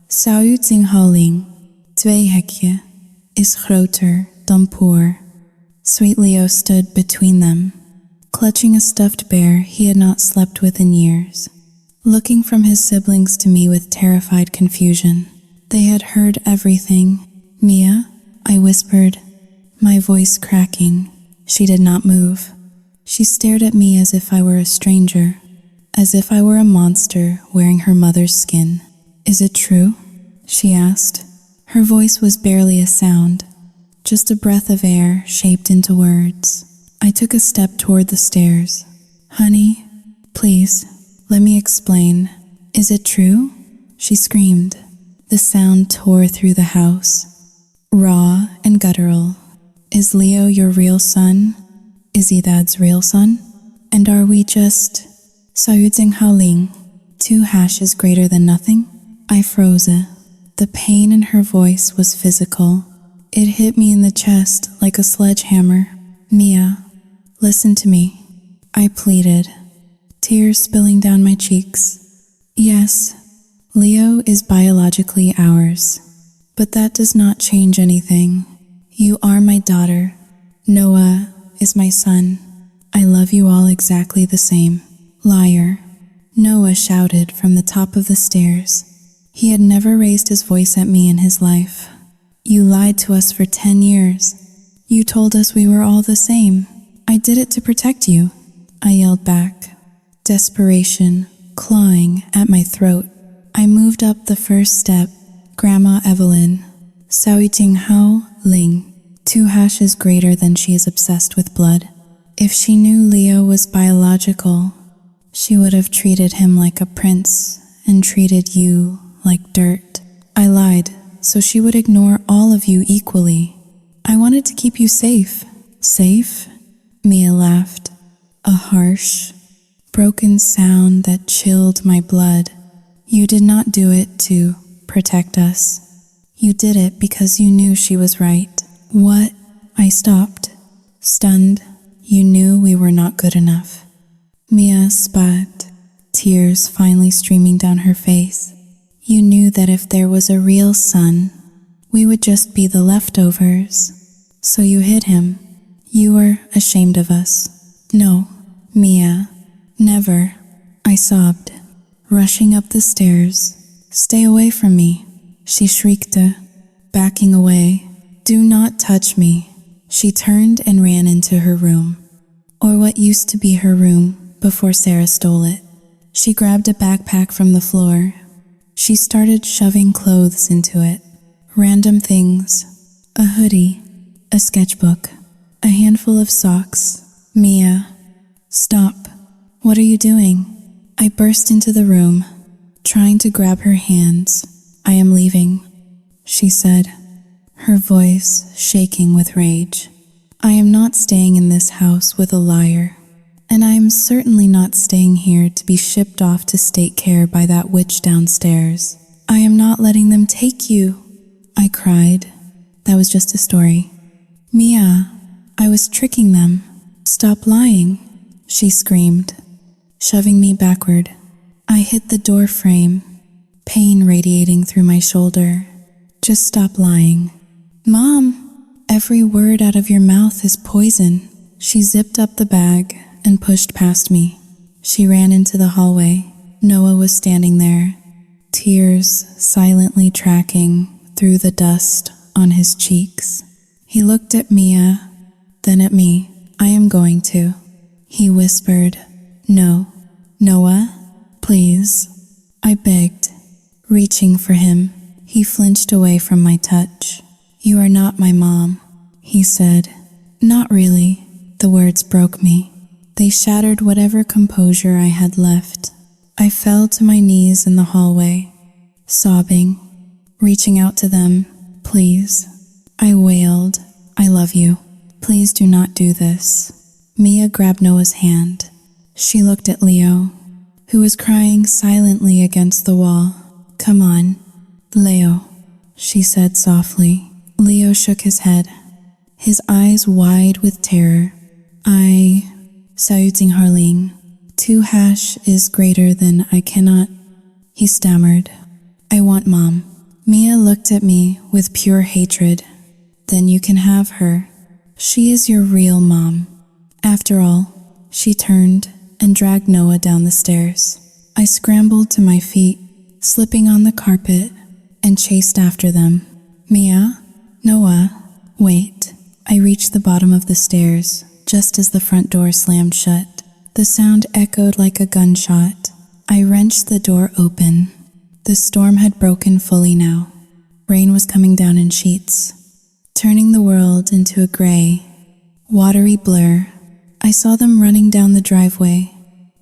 zou u zien houding, 2 hekje, is groter dan poor. Sweet Leo stood between them, clutching a stuffed bear he had not slept with in years, looking from his siblings to me with terrified confusion. They had heard everything. Mia, I whispered, my voice cracking. She did not move. She stared at me as if I were a stranger, as if I were a monster wearing her mother's skin. Is it true? She asked. Her voice was barely a sound, just a breath of air shaped into words. I took a step toward the stairs. Honey, please, let me explain. Is it true? She screamed. The sound tore through the house, raw and guttural. Is Leo your real son? Is he Dad's real son? And are we just Saouding Haoling, 2 hashes greater than nothing? I froze. The pain in her voice was physical. It hit me in the chest like a sledgehammer. Mia, listen to me, I pleaded, tears spilling down my cheeks. Yes, Leo is biologically ours, but that does not change anything. You are my daughter. Noah is my son. I love you all exactly the same. Liar, Noah shouted from the top of the stairs. He had never raised his voice at me in his life. You lied to us for 10 years. You told us we were all the same. I did it to protect you, I yelled back, desperation clawing at my throat. I moved up the first step. Grandma Evelyn, Sao Ting Hao Ling, 2 hashes greater than she is obsessed with blood. If she knew Leo was biological, she would have treated him like a prince and treated you like dirt. I lied, so she would ignore all of you equally. I wanted to keep you safe. Safe? Mia laughed, a harsh, broken sound that chilled my blood. You did not do it to protect us. You did it because you knew she was right. What? I stopped, stunned. You knew we were not good enough. Mia spat, tears finally streaming down her face. You knew that if there was a real son, we would just be the leftovers. So you hid him. You were ashamed of us. No, Mia, never. I sobbed, rushing up the stairs. Stay away from me, she shrieked, backing away. Do not touch me. She turned and ran into her room, or what used to be her room before Sarah stole it. She grabbed a backpack from the floor. She started shoving clothes into it, random things, a hoodie, a sketchbook, a handful of socks. Mia, stop. What are you doing? I burst into the room, trying to grab her hands. I am leaving, she said, her voice shaking with rage. I am not staying in this house with a liar, and I am certainly not staying here to be shipped off to state care by that witch downstairs. I am not letting them take you, I cried. That was just a story. Mia, I was tricking them. Stop lying, she screamed, shoving me backward. I hit the door frame, pain radiating through my shoulder. Just stop lying. Mom, every word out of your mouth is poison. She zipped up the bag and pushed past me. She ran into the hallway. Noah was standing there, tears silently tracking through the dust on his cheeks. He looked at Mia, then at me. I am going to. He whispered, No, Noah, please. I begged, reaching for him. He flinched away from my touch. You are not my mom, he said. Not really. The words broke me. They shattered whatever composure I had left. I fell to my knees in the hallway, sobbing, reaching out to them. Please. I wailed. I love you. Please do not do this. Mia grabbed Noah's hand. She looked at Leo, who was crying silently against the wall. Come on, Leo, she said softly. Leo shook his head, his eyes wide with terror. I, saluting Harling, 2 hash is greater than I cannot, he stammered. I want Mom. Mia looked at me with pure hatred. Then you can have her. She is your real mom. After all, she turned and dragged Noah down the stairs. I scrambled to my feet, slipping on the carpet, and chased after them. Mia? Noah? Wait. I reached the bottom of the stairs, just as the front door slammed shut. The sound echoed like a gunshot. I wrenched the door open. The storm had broken fully now. Rain was coming down in sheets, turning the world into a gray, watery blur. I saw them running down the driveway,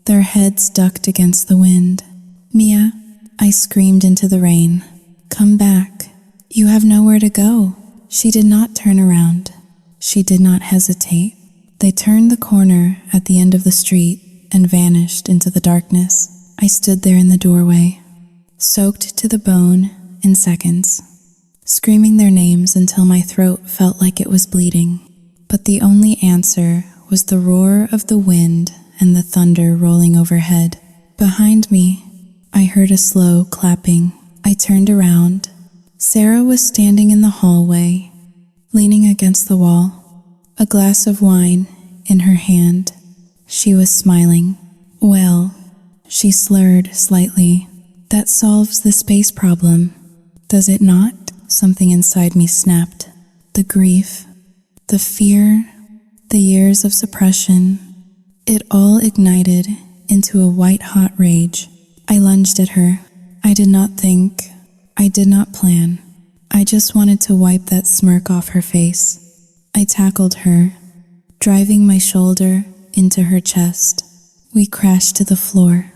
their heads ducked against the wind. Mia, I screamed into the rain. Come back. You have nowhere to go. She did not turn around. She did not hesitate. They turned the corner at the end of the street and vanished into the darkness. I stood there in the doorway, soaked to the bone in seconds, screaming their names until my throat felt like it was bleeding. But the only answer was the roar of the wind and the thunder rolling overhead. Behind me, I heard a slow clapping. I turned around. Sarah was standing in the hallway, leaning against the wall, a glass of wine in her hand. She was smiling. Well, she slurred slightly. That solves the space problem, does it not? Something inside me snapped. The grief, the fear, the years of suppression, it all ignited into a white-hot rage. I lunged at her. I did not think. I did not plan. I just wanted to wipe that smirk off her face. I tackled her, driving my shoulder into her chest. We crashed to the floor,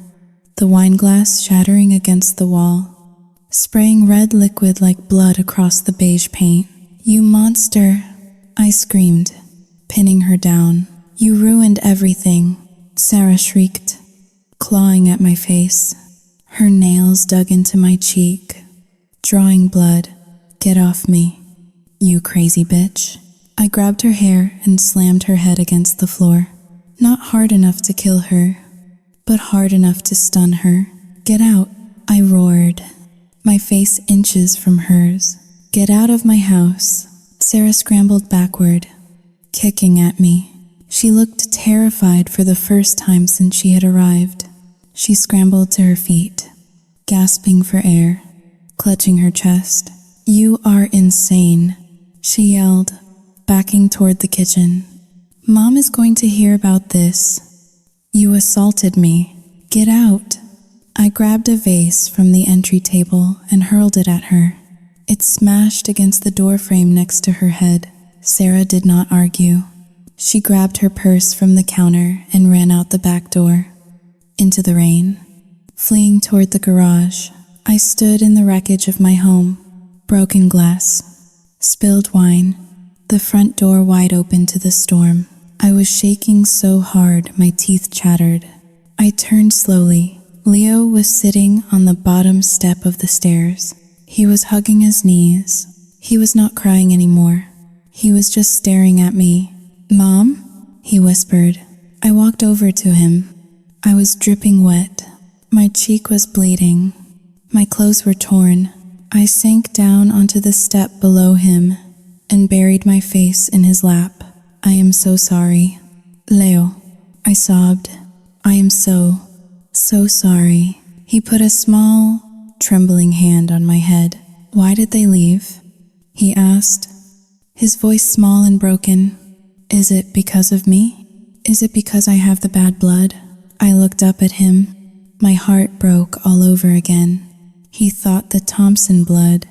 the wine glass shattering against the wall, spraying red liquid like blood across the beige paint. You monster, I screamed, pinning her down. You ruined everything, Sarah shrieked, clawing at my face. Her nails dug into my cheek, drawing blood. Get off me, you crazy bitch. I grabbed her hair and slammed her head against the floor. Not hard enough to kill her, but hard enough to stun her. Get out, I roared, my face inches from hers. Get out of my house. Sarah scrambled backward, kicking at me. She looked terrified for the first time since she had arrived. She scrambled to her feet, gasping for air, clutching her chest. You are insane, she yelled, backing toward the kitchen. Mom is going to hear about this. You assaulted me. Get out. I grabbed a vase from the entry table and hurled it at her. It smashed against the doorframe next to her head. Sarah did not argue. She grabbed her purse from the counter and ran out the back door, into the rain, fleeing toward the garage. I stood in the wreckage of my home. Broken glass, spilled wine, the front door wide open to the storm. I was shaking so hard my teeth chattered. I turned slowly. Leo was sitting on the bottom step of the stairs. He was hugging his knees. He was not crying anymore. He was just staring at me. Mom? He whispered. I walked over to him. I was dripping wet. My cheek was bleeding. My clothes were torn. I sank down onto the step below him and buried my face in his lap. I am so sorry. Leo, I sobbed. I am so sorry. He put a small, trembling hand on my head. Why did they leave? He asked, his voice small and broken. Is it because of me? Is it because I have the bad blood? I looked up at him. My heart broke all over again. He thought the Thompson blood,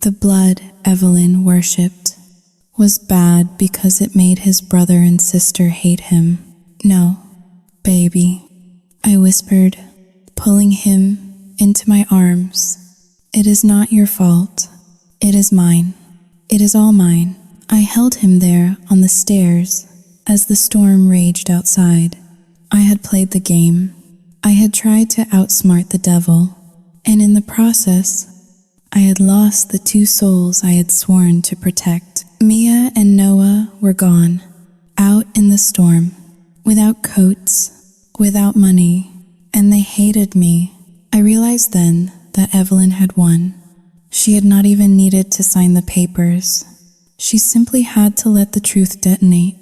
the blood Evelyn worshipped, was bad because it made his brother and sister hate him. No, baby, I whispered, pulling him into my arms. It is not your fault. It is mine. It is all mine. I held him there on the stairs as the storm raged outside. I had played the game. I had tried to outsmart the devil. And in the process, I had lost the 2 souls I had sworn to protect. Mia and Noah were gone, out in the storm, without coats, without money, and they hated me. I realized then that Evelyn had won. She had not even needed to sign the papers. She simply had to let the truth detonate,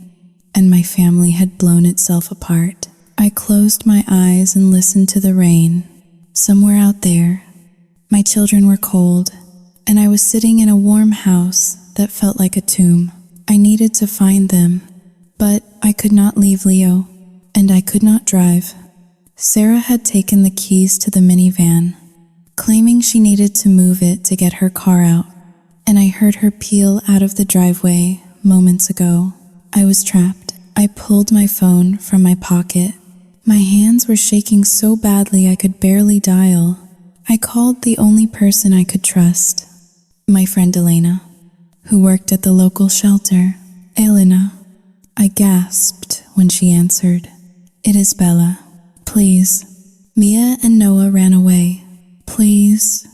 and my family had blown itself apart. I closed my eyes and listened to the rain. Somewhere out there, my children were cold, and I was sitting in a warm house that felt like a tomb. I needed to find them, but I could not leave Leo, and I could not drive. Sarah had taken the keys to the minivan, claiming she needed to move it to get her car out, and I heard her peel out of the driveway moments ago. I was trapped. I pulled my phone from my pocket. My hands were shaking so badly I could barely dial. I called the only person I could trust, my friend Elena, who worked at the local shelter. Elena, I gasped when she answered. It is Bella. Please. Mia and Noah ran away. Please.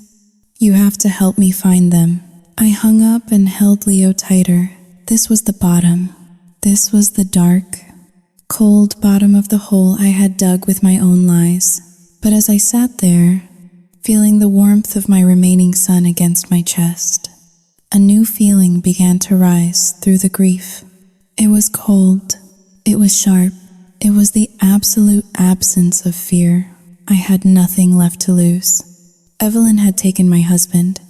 You have to help me find them. I hung up and held Leo tighter. This was the bottom. This was the dark, cold bottom of the hole I had dug with my own lies. But as I sat there, feeling the warmth of my remaining son against my chest, a new feeling began to rise through the grief. It was cold. It was sharp. It was the absolute absence of fear. I had nothing left to lose. Evelyn had taken my husband.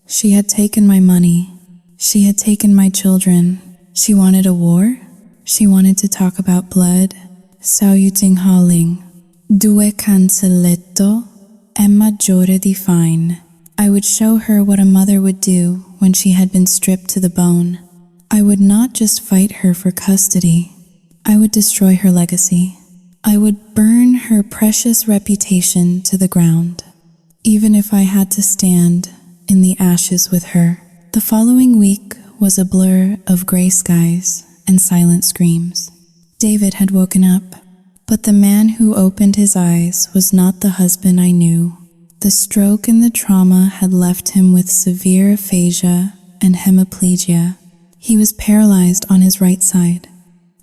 She had taken my money. She had taken my children. She wanted a war. She wanted to talk about blood. Salutinghaling. Due cancelletto e maggiore di fine. I would show her what a mother would do when she had been stripped to the bone. I would not just fight her for custody. I would destroy her legacy. I would burn her precious reputation to the ground, even if I had to stand in the ashes with her. The following week was a blur of gray skies and silent screams. David had woken up, but the man who opened his eyes was not the husband I knew. The stroke and the trauma had left him with severe aphasia and hemiplegia. He was paralyzed on his right side,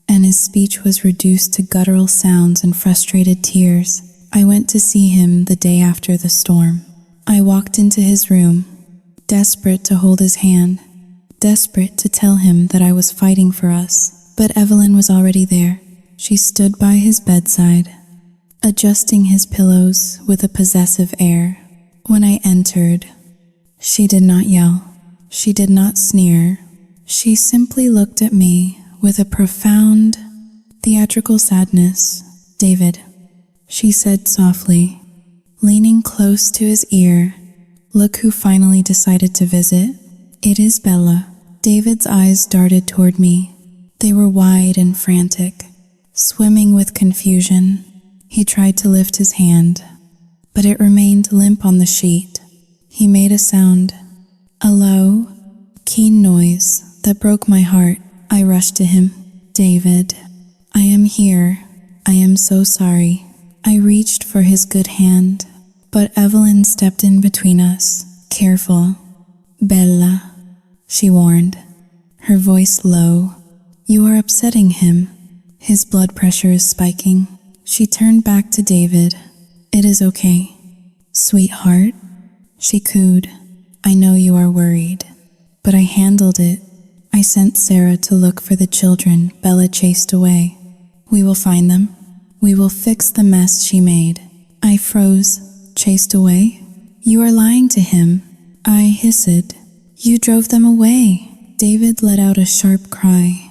and his speech was reduced to guttural sounds and frustrated tears. I went to see him the day after the storm. I walked into his room, desperate to hold his hand, desperate to tell him that I was fighting for us. But Evelyn was already there. She stood by his bedside, adjusting his pillows with a possessive air. When I entered, she did not yell. She did not sneer. She simply looked at me with a profound, theatrical sadness. David, she said softly, leaning close to his ear. Look who finally decided to visit. It is Bella. David's eyes darted toward me. They were wide and frantic, swimming with confusion. He tried to lift his hand, but it remained limp on the sheet. He made a sound, a low, keen noise that broke my heart. I rushed to him. David, I am here. I am so sorry. I reached for his good hand, but Evelyn stepped in between us. Careful. Bella, she warned, her voice low. You are upsetting him. His blood pressure is spiking. She turned back to David. It is okay. Sweetheart, she cooed. I know you are worried, but I handled it. I sent Sarah to look for the children Bella chased away. We will find them. We will fix the mess she made. I froze. Chased away? You are lying to him. I hissed. You drove them away. David let out a sharp cry,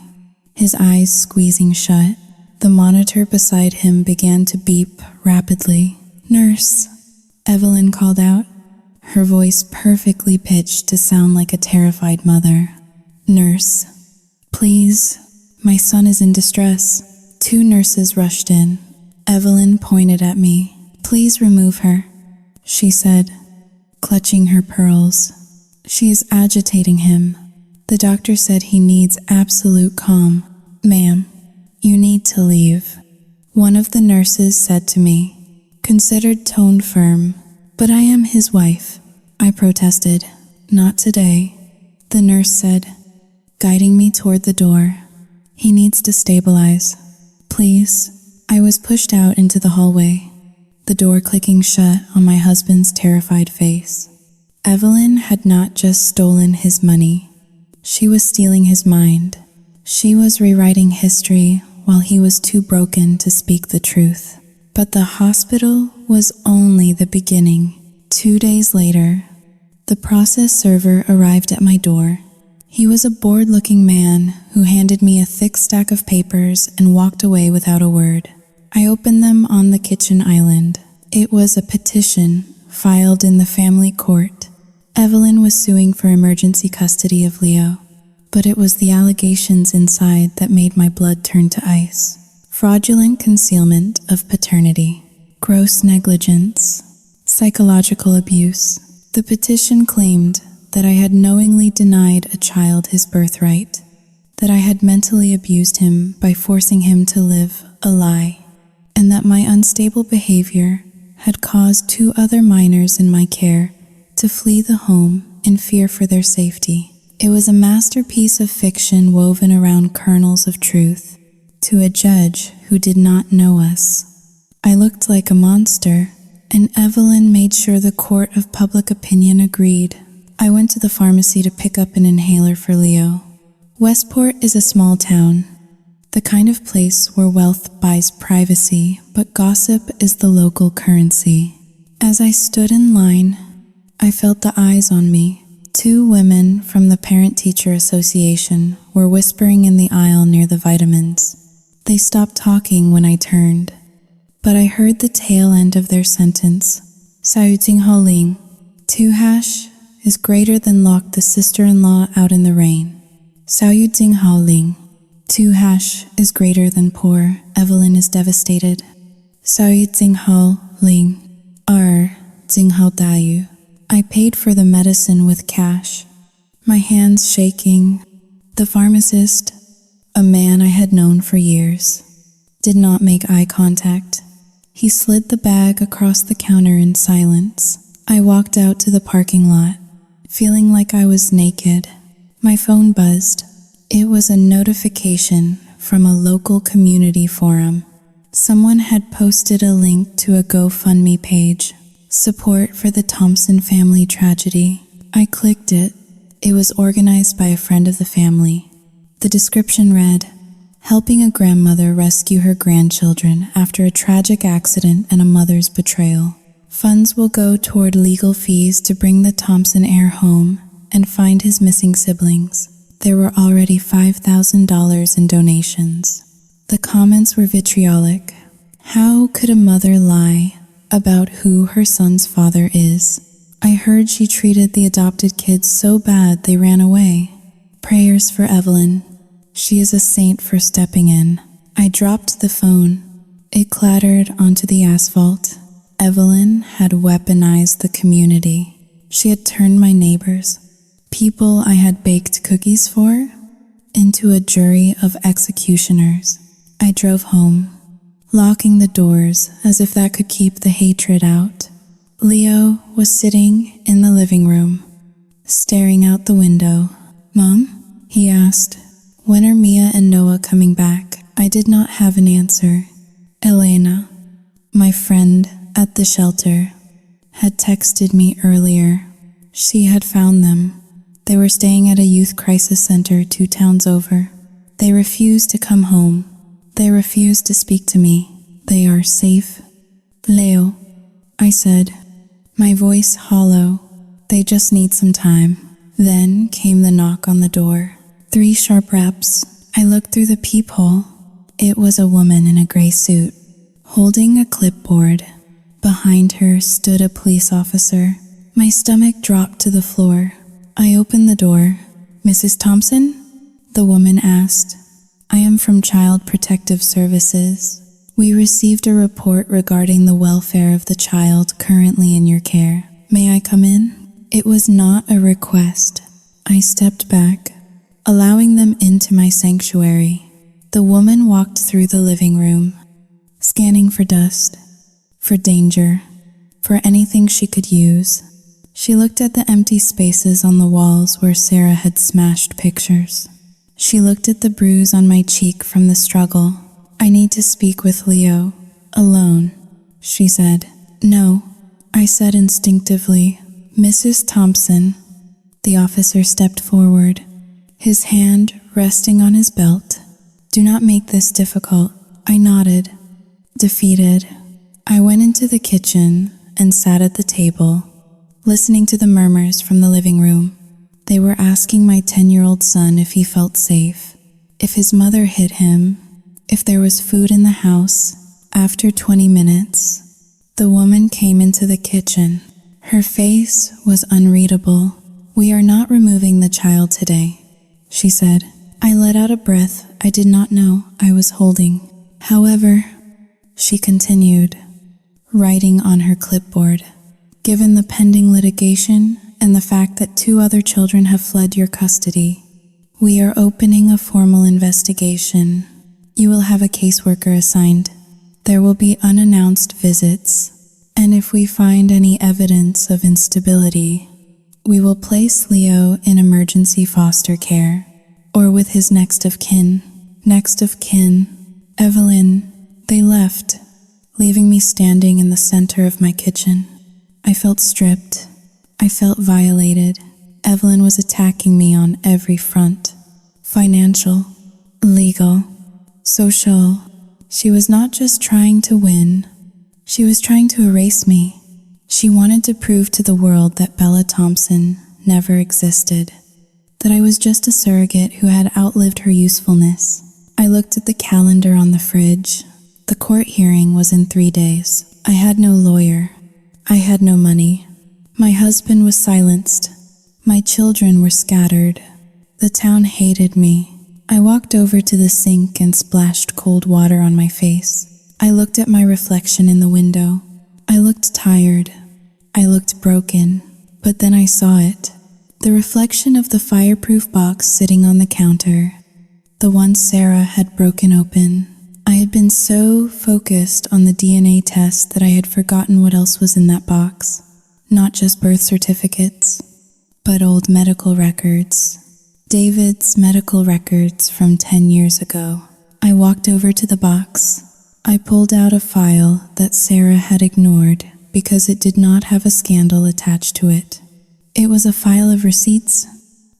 his eyes squeezing shut. The monitor beside him began to beep rapidly. Nurse, Evelyn called out, her voice perfectly pitched to sound like a terrified mother. Nurse, please, my son is in distress. 2 nurses rushed in. Evelyn pointed at me. Please remove her, she said, clutching her pearls. She is agitating him. The doctor said he needs absolute calm. Ma'am, you need to leave. One of the nurses said to me, considered tone firm, but I am his wife. I protested. Not today, the nurse said, guiding me toward the door. He needs to stabilize. Please. I was pushed out into the hallway, the door clicking shut on my husband's terrified face. Evelyn had not just stolen his money. She was stealing his mind. She was rewriting history while he was too broken to speak the truth. But the hospital was only the beginning. 2 days later, the process server arrived at my door. He was a bored-looking man who handed me a thick stack of papers and walked away without a word. I opened them on the kitchen island. It was a petition filed in the family court. Evelyn was suing for emergency custody of Leo, but it was the allegations inside that made my blood turn to ice. Fraudulent concealment of paternity, gross negligence, psychological abuse. The petition claimed that I had knowingly denied a child his birthright, that I had mentally abused him by forcing him to live a lie, and that my unstable behavior had caused 2 other minors in my care to flee the home in fear for their safety. It was a masterpiece of fiction woven around kernels of truth to a judge who did not know us. I looked like a monster, and Evelyn made sure the court of public opinion agreed. I went to the pharmacy to pick up an inhaler for Leo. Westport is a small town, the kind of place where wealth buys privacy, but gossip is the local currency. As I stood in line, I felt the eyes on me. 2 women from the Parent-Teacher Association were whispering in the aisle near the vitamins. They stopped talking when I turned, but I heard the tail end of their sentence. 小雨静候令, 2# is greater than lock the sister-in-law out in the rain. 小雨静候令, 2# is greater than poor Evelyn is devastated. 小雨静候令, 2静候大雨. I paid for the medicine with cash, my hands shaking. The pharmacist, a man I had known for years, did not make eye contact. He slid the bag across the counter in silence. I walked out to the parking lot, feeling like I was naked. My phone buzzed. It was a notification from a local community forum. Someone had posted a link to a GoFundMe page. Support for the Thompson family tragedy. I clicked it. It was organized by a friend of the family. The description read, helping a grandmother rescue her grandchildren after a tragic accident and a mother's betrayal. Funds will go toward legal fees to bring the Thompson heir home and find his missing siblings. There were already $5,000 in donations. The comments were vitriolic. How could a mother lie about who her son's father is? I heard she treated the adopted kids so bad they ran away. Prayers for Evelyn. She is a saint for stepping in. I dropped the phone. It clattered onto the asphalt. Evelyn had weaponized the community. She had turned my neighbors, people I had baked cookies for, into a jury of executioners. I drove home, locking the doors as if that could keep the hatred out. Leo was sitting in the living room, staring out the window. "Mom?" he asked. "When are Mia and Noah coming back?" I did not have an answer. Elena, my friend at the shelter, had texted me earlier. She had found them. They were staying at a youth crisis center 2 towns over. They refused to come home. They refused to speak to me. They are safe. Leo, I said, my voice hollow. They just need some time. Then came the knock on the door. 3 sharp raps. I looked through the peephole. It was a woman in a gray suit, holding a clipboard. Behind her stood a police officer. My stomach dropped to the floor. I opened the door. "Mrs. Thompson?" the woman asked. "I am from Child Protective Services. We received a report regarding the welfare of the child currently in your care. May I come in?" It was not a request. I stepped back, allowing them into my sanctuary. The woman walked through the living room, scanning for dust, for danger, for anything she could use. She looked at the empty spaces on the walls where Sarah had smashed pictures. She looked at the bruise on my cheek from the struggle. "I need to speak with Leo. Alone," she said. "No," I said instinctively. "Mrs. Thompson." The officer stepped forward, his hand resting on his belt. "Do not make this difficult." I nodded, defeated. I went into the kitchen and sat at the table, listening to the murmurs from the living room. They were asking my 10-year-old son if he felt safe, if his mother hit him, if there was food in the house. After 20 minutes, the woman came into the kitchen. Her face was unreadable. "We are not removing the child today," she said. I let out a breath I did not know I was holding. "However," she continued, writing on her clipboard, "given the pending litigation and the fact that 2 other children have fled your custody, we are opening a formal investigation. You will have a caseworker assigned. There will be unannounced visits, and if we find any evidence of instability, we will place Leo in emergency foster care or with his next of kin." Next of kin. Evelyn. They left, leaving me standing in the center of my kitchen. I felt stripped. I felt violated. Evelyn was attacking me on every front. Financial, legal, social. She was not just trying to win. She was trying to erase me. She wanted to prove to the world that Bella Thompson never existed, that I was just a surrogate who had outlived her usefulness. I looked at the calendar on the fridge. The court hearing was in 3 days. I had no lawyer. I had no money. My husband was silenced. My children were scattered. The town hated me. I walked over to the sink and splashed cold water on my face. I looked at my reflection in the window. I looked tired. I looked broken. But then I saw it. The reflection of the fireproof box sitting on the counter. The one Sarah had broken open. I had been so focused on the DNA test that I had forgotten what else was in that box. Not just birth certificates, but old medical records. David's medical records from 10 years ago. I walked over to the box. I pulled out a file that Sarah had ignored because it did not have a scandal attached to it. It was a file of receipts.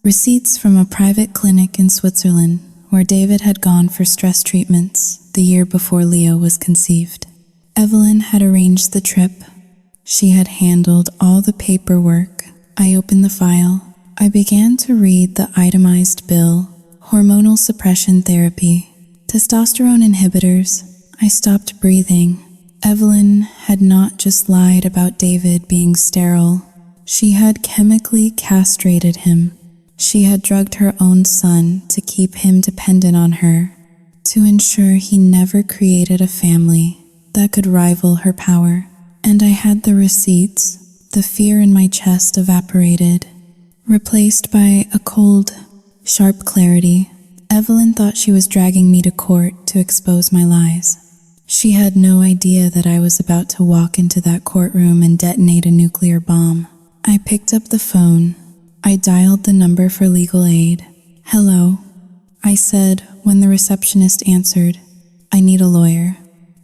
Receipts from a private clinic in Switzerland where David had gone for stress treatments the year before Leo was conceived. Evelyn had arranged the trip. She had handled all the paperwork. I opened the file. I began to read the itemized bill. Hormonal suppression therapy. Testosterone inhibitors. I stopped breathing. Evelyn had not just lied about David being sterile. She had chemically castrated him. She had drugged her own son to keep him dependent on her, to ensure he never created a family that could rival her power. And I had the receipts. The fear in my chest evaporated, replaced by a cold, sharp clarity. Evelyn thought she was dragging me to court to expose my lies. She had no idea that I was about to walk into that courtroom and detonate a nuclear bomb. I picked up the phone. I dialed the number for legal aid. "Hello," I said when the receptionist answered. "I need a lawyer,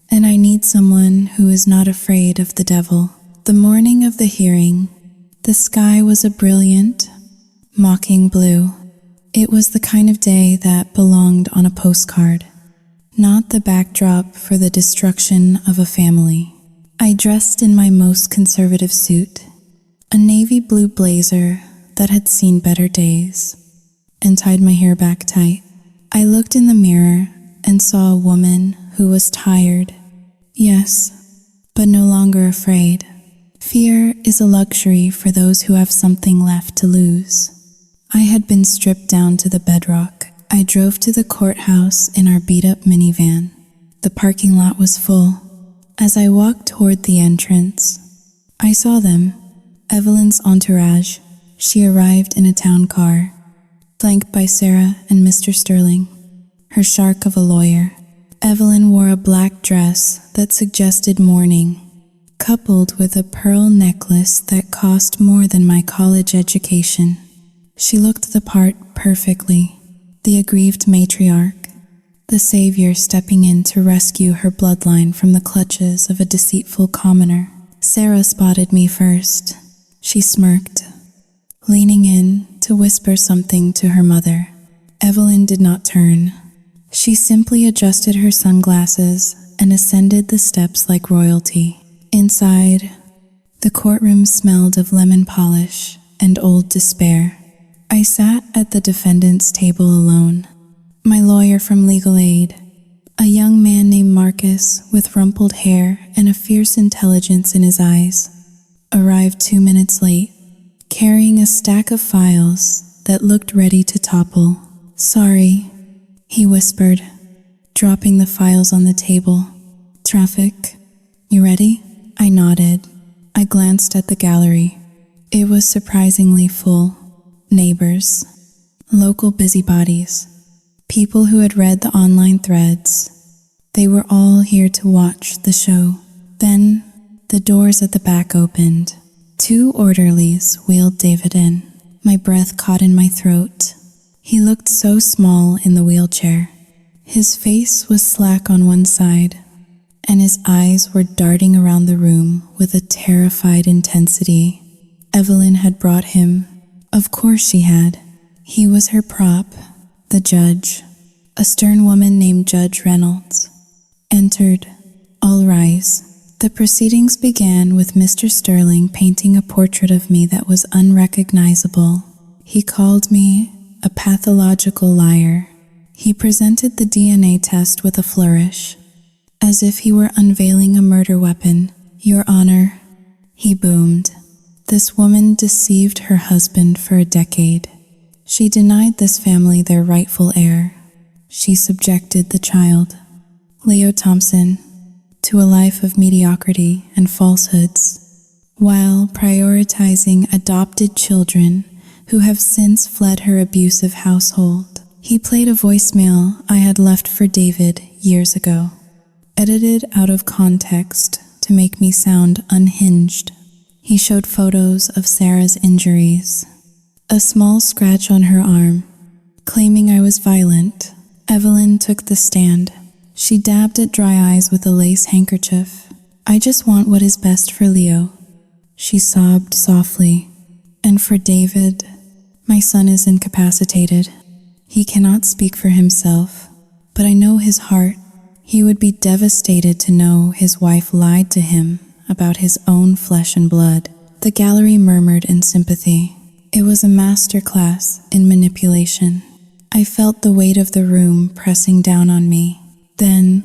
and I need someone who is not afraid of the devil." The morning of the hearing, the sky was a brilliant, mocking blue. It was the kind of day that belonged on a postcard, not the backdrop for the destruction of a family. I dressed in my most conservative suit, a navy blue blazer that had seen better days, and tied my hair back tight. I looked in the mirror and saw a woman who was tired, yes, but no longer afraid. Fear is a luxury for those who have something left to lose. I had been stripped down to the bedrock. I drove to the courthouse in our beat-up minivan. The parking lot was full. As I walked toward the entrance, I saw them, Evelyn's entourage. She arrived in a town car, flanked by Sarah and Mr. Sterling, her shark of a lawyer. Evelyn wore a black dress that suggested mourning, coupled with a pearl necklace that cost more than my college education. She looked the part perfectly. the aggrieved matriarch, the savior stepping in to rescue her bloodline from the clutches of a deceitful commoner. Sarah spotted me first. She smirked, leaning in to whisper something to her mother. Evelyn did not turn. She simply adjusted her sunglasses and ascended the steps like royalty. Inside, the courtroom smelled of lemon polish and old despair. I sat at the defendant's table alone. My lawyer from legal aid, a young man named Marcus with rumpled hair and a fierce intelligence in his eyes, arrived 2 minutes late, carrying a stack of files that looked ready to topple. "Sorry," he whispered, dropping the files on the table. "Traffic, you ready?" I nodded. I glanced at the gallery. It was surprisingly full. Neighbors, local busybodies, people who had read the online threads. They were all here to watch the show. Then, the doors at the back opened. 2 orderlies wheeled David in. My breath caught in my throat. He looked so small in the wheelchair. His face was slack on one side, and his eyes were darting around the room with a terrified intensity. Evelyn had brought him. Of course she had. He was her prop, the judge, a stern woman named Judge Reynolds. Entered. "All rise." The proceedings began with Mr. Sterling painting a portrait of me that was unrecognizable. He called me a pathological liar. He presented the DNA test with a flourish, as if he were unveiling a murder weapon. "Your Honor," he boomed. This woman deceived her husband for a decade. She denied this family their rightful heir. She subjected the child, Leo Thompson, to a life of mediocrity and falsehoods, while prioritizing adopted children who have since fled her abusive household. He played a voicemail I had left for David years ago, edited out of context to make me sound unhinged. He showed photos of Sarah's injuries, a small scratch on her arm, claiming I was violent. Evelyn took the stand. She dabbed at dry eyes with a lace handkerchief. "I just want what is best for Leo," she sobbed softly. "And for David, my son is incapacitated. He cannot speak for himself, but I know his heart. He would be devastated to know his wife lied to him about his own flesh and blood." The gallery murmured in sympathy. It was a master class in manipulation. I felt the weight of the room pressing down on me. Then,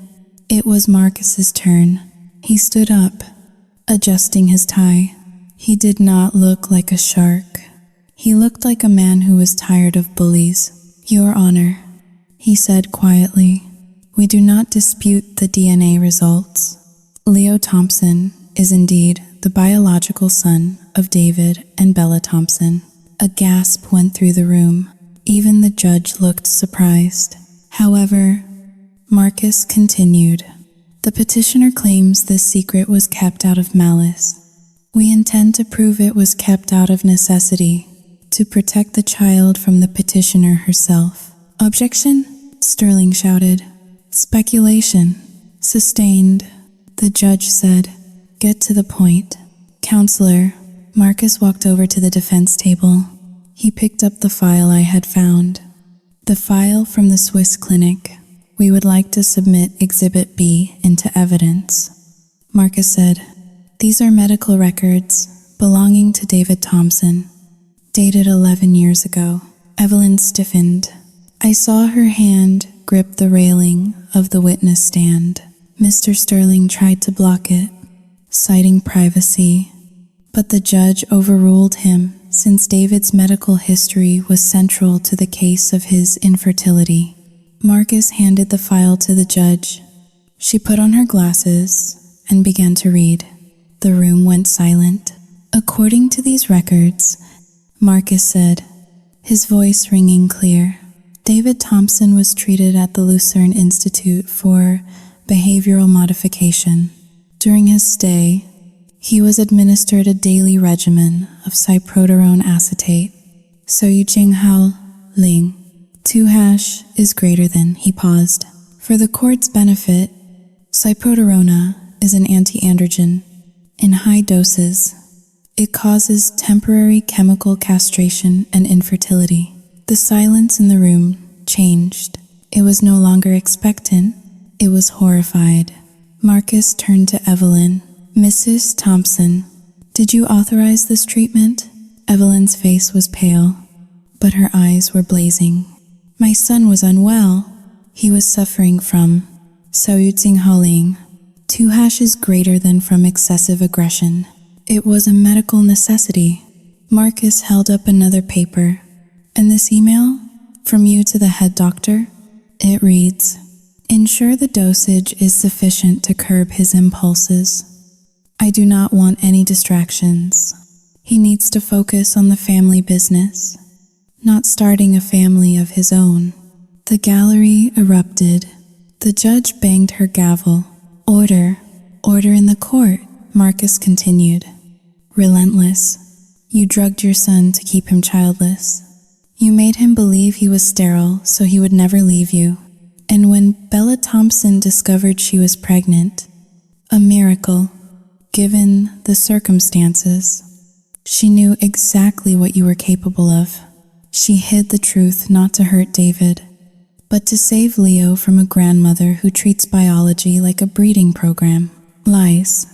it was Marcus's turn. He stood up, adjusting his tie. He did not look like a shark. He looked like a man who was tired of bullies. "Your Honor," he said quietly, "we do not dispute the DNA results. Leo Thompson is indeed the biological son of David and Bella Thompson." A gasp went through the room. Even the judge looked surprised. However, Marcus continued. "The petitioner claims this secret was kept out of malice. We intend to prove it was kept out of necessity, to protect the child from the petitioner herself." "Objection!" Sterling shouted. "Speculation." "Sustained," the judge said. "Get to the point." "Counselor," Marcus walked over to the defense table. He picked up the file I had found. The file from the Swiss clinic. "We would like to submit Exhibit B into evidence." Marcus said, "These are medical records belonging to David Thompson, dated 11 years ago." Evelyn stiffened. I saw her hand grip the railing of the witness stand. Mr. Sterling tried to block it, citing privacy, but the judge overruled him since David's medical history was central to the case of his infertility. Marcus handed the file to the judge. She put on her glasses and began to read. The room went silent. "According to these records," Marcus said, his voice ringing clear, "David Thompson was treated at the Lucerne Institute for behavioral modification. During his stay, he was administered a daily regimen of cyproterone acetate, so Yujing Hao Ling, 2# is greater than, he paused. For the court's benefit, cyproterona is an anti-androgen. In high doses, it causes temporary chemical castration and infertility. The silence in the room changed. It was no longer expectant, it was horrified. Marcus turned to Evelyn. Mrs. Thompson, did you authorize this treatment? Evelyn's face was pale, but her eyes were blazing. My son was unwell. He was suffering from Saoyuting 2# is greater than from excessive aggression. It was a medical necessity. Marcus held up another paper. And this email? From you to the head doctor? It reads, ensure the dosage is sufficient to curb his impulses. I do not want any distractions. He needs to focus on the family business, not starting a family of his own. The gallery erupted. The judge banged her gavel. Order, order in the court, Marcus continued. Relentless. You drugged your son to keep him childless. You made him believe he was sterile so he would never leave you. And when Bella Thompson discovered she was pregnant, a miracle, given the circumstances, she knew exactly what you were capable of. She hid the truth not to hurt David, but to save Leo from a grandmother who treats biology like a breeding program. Lies.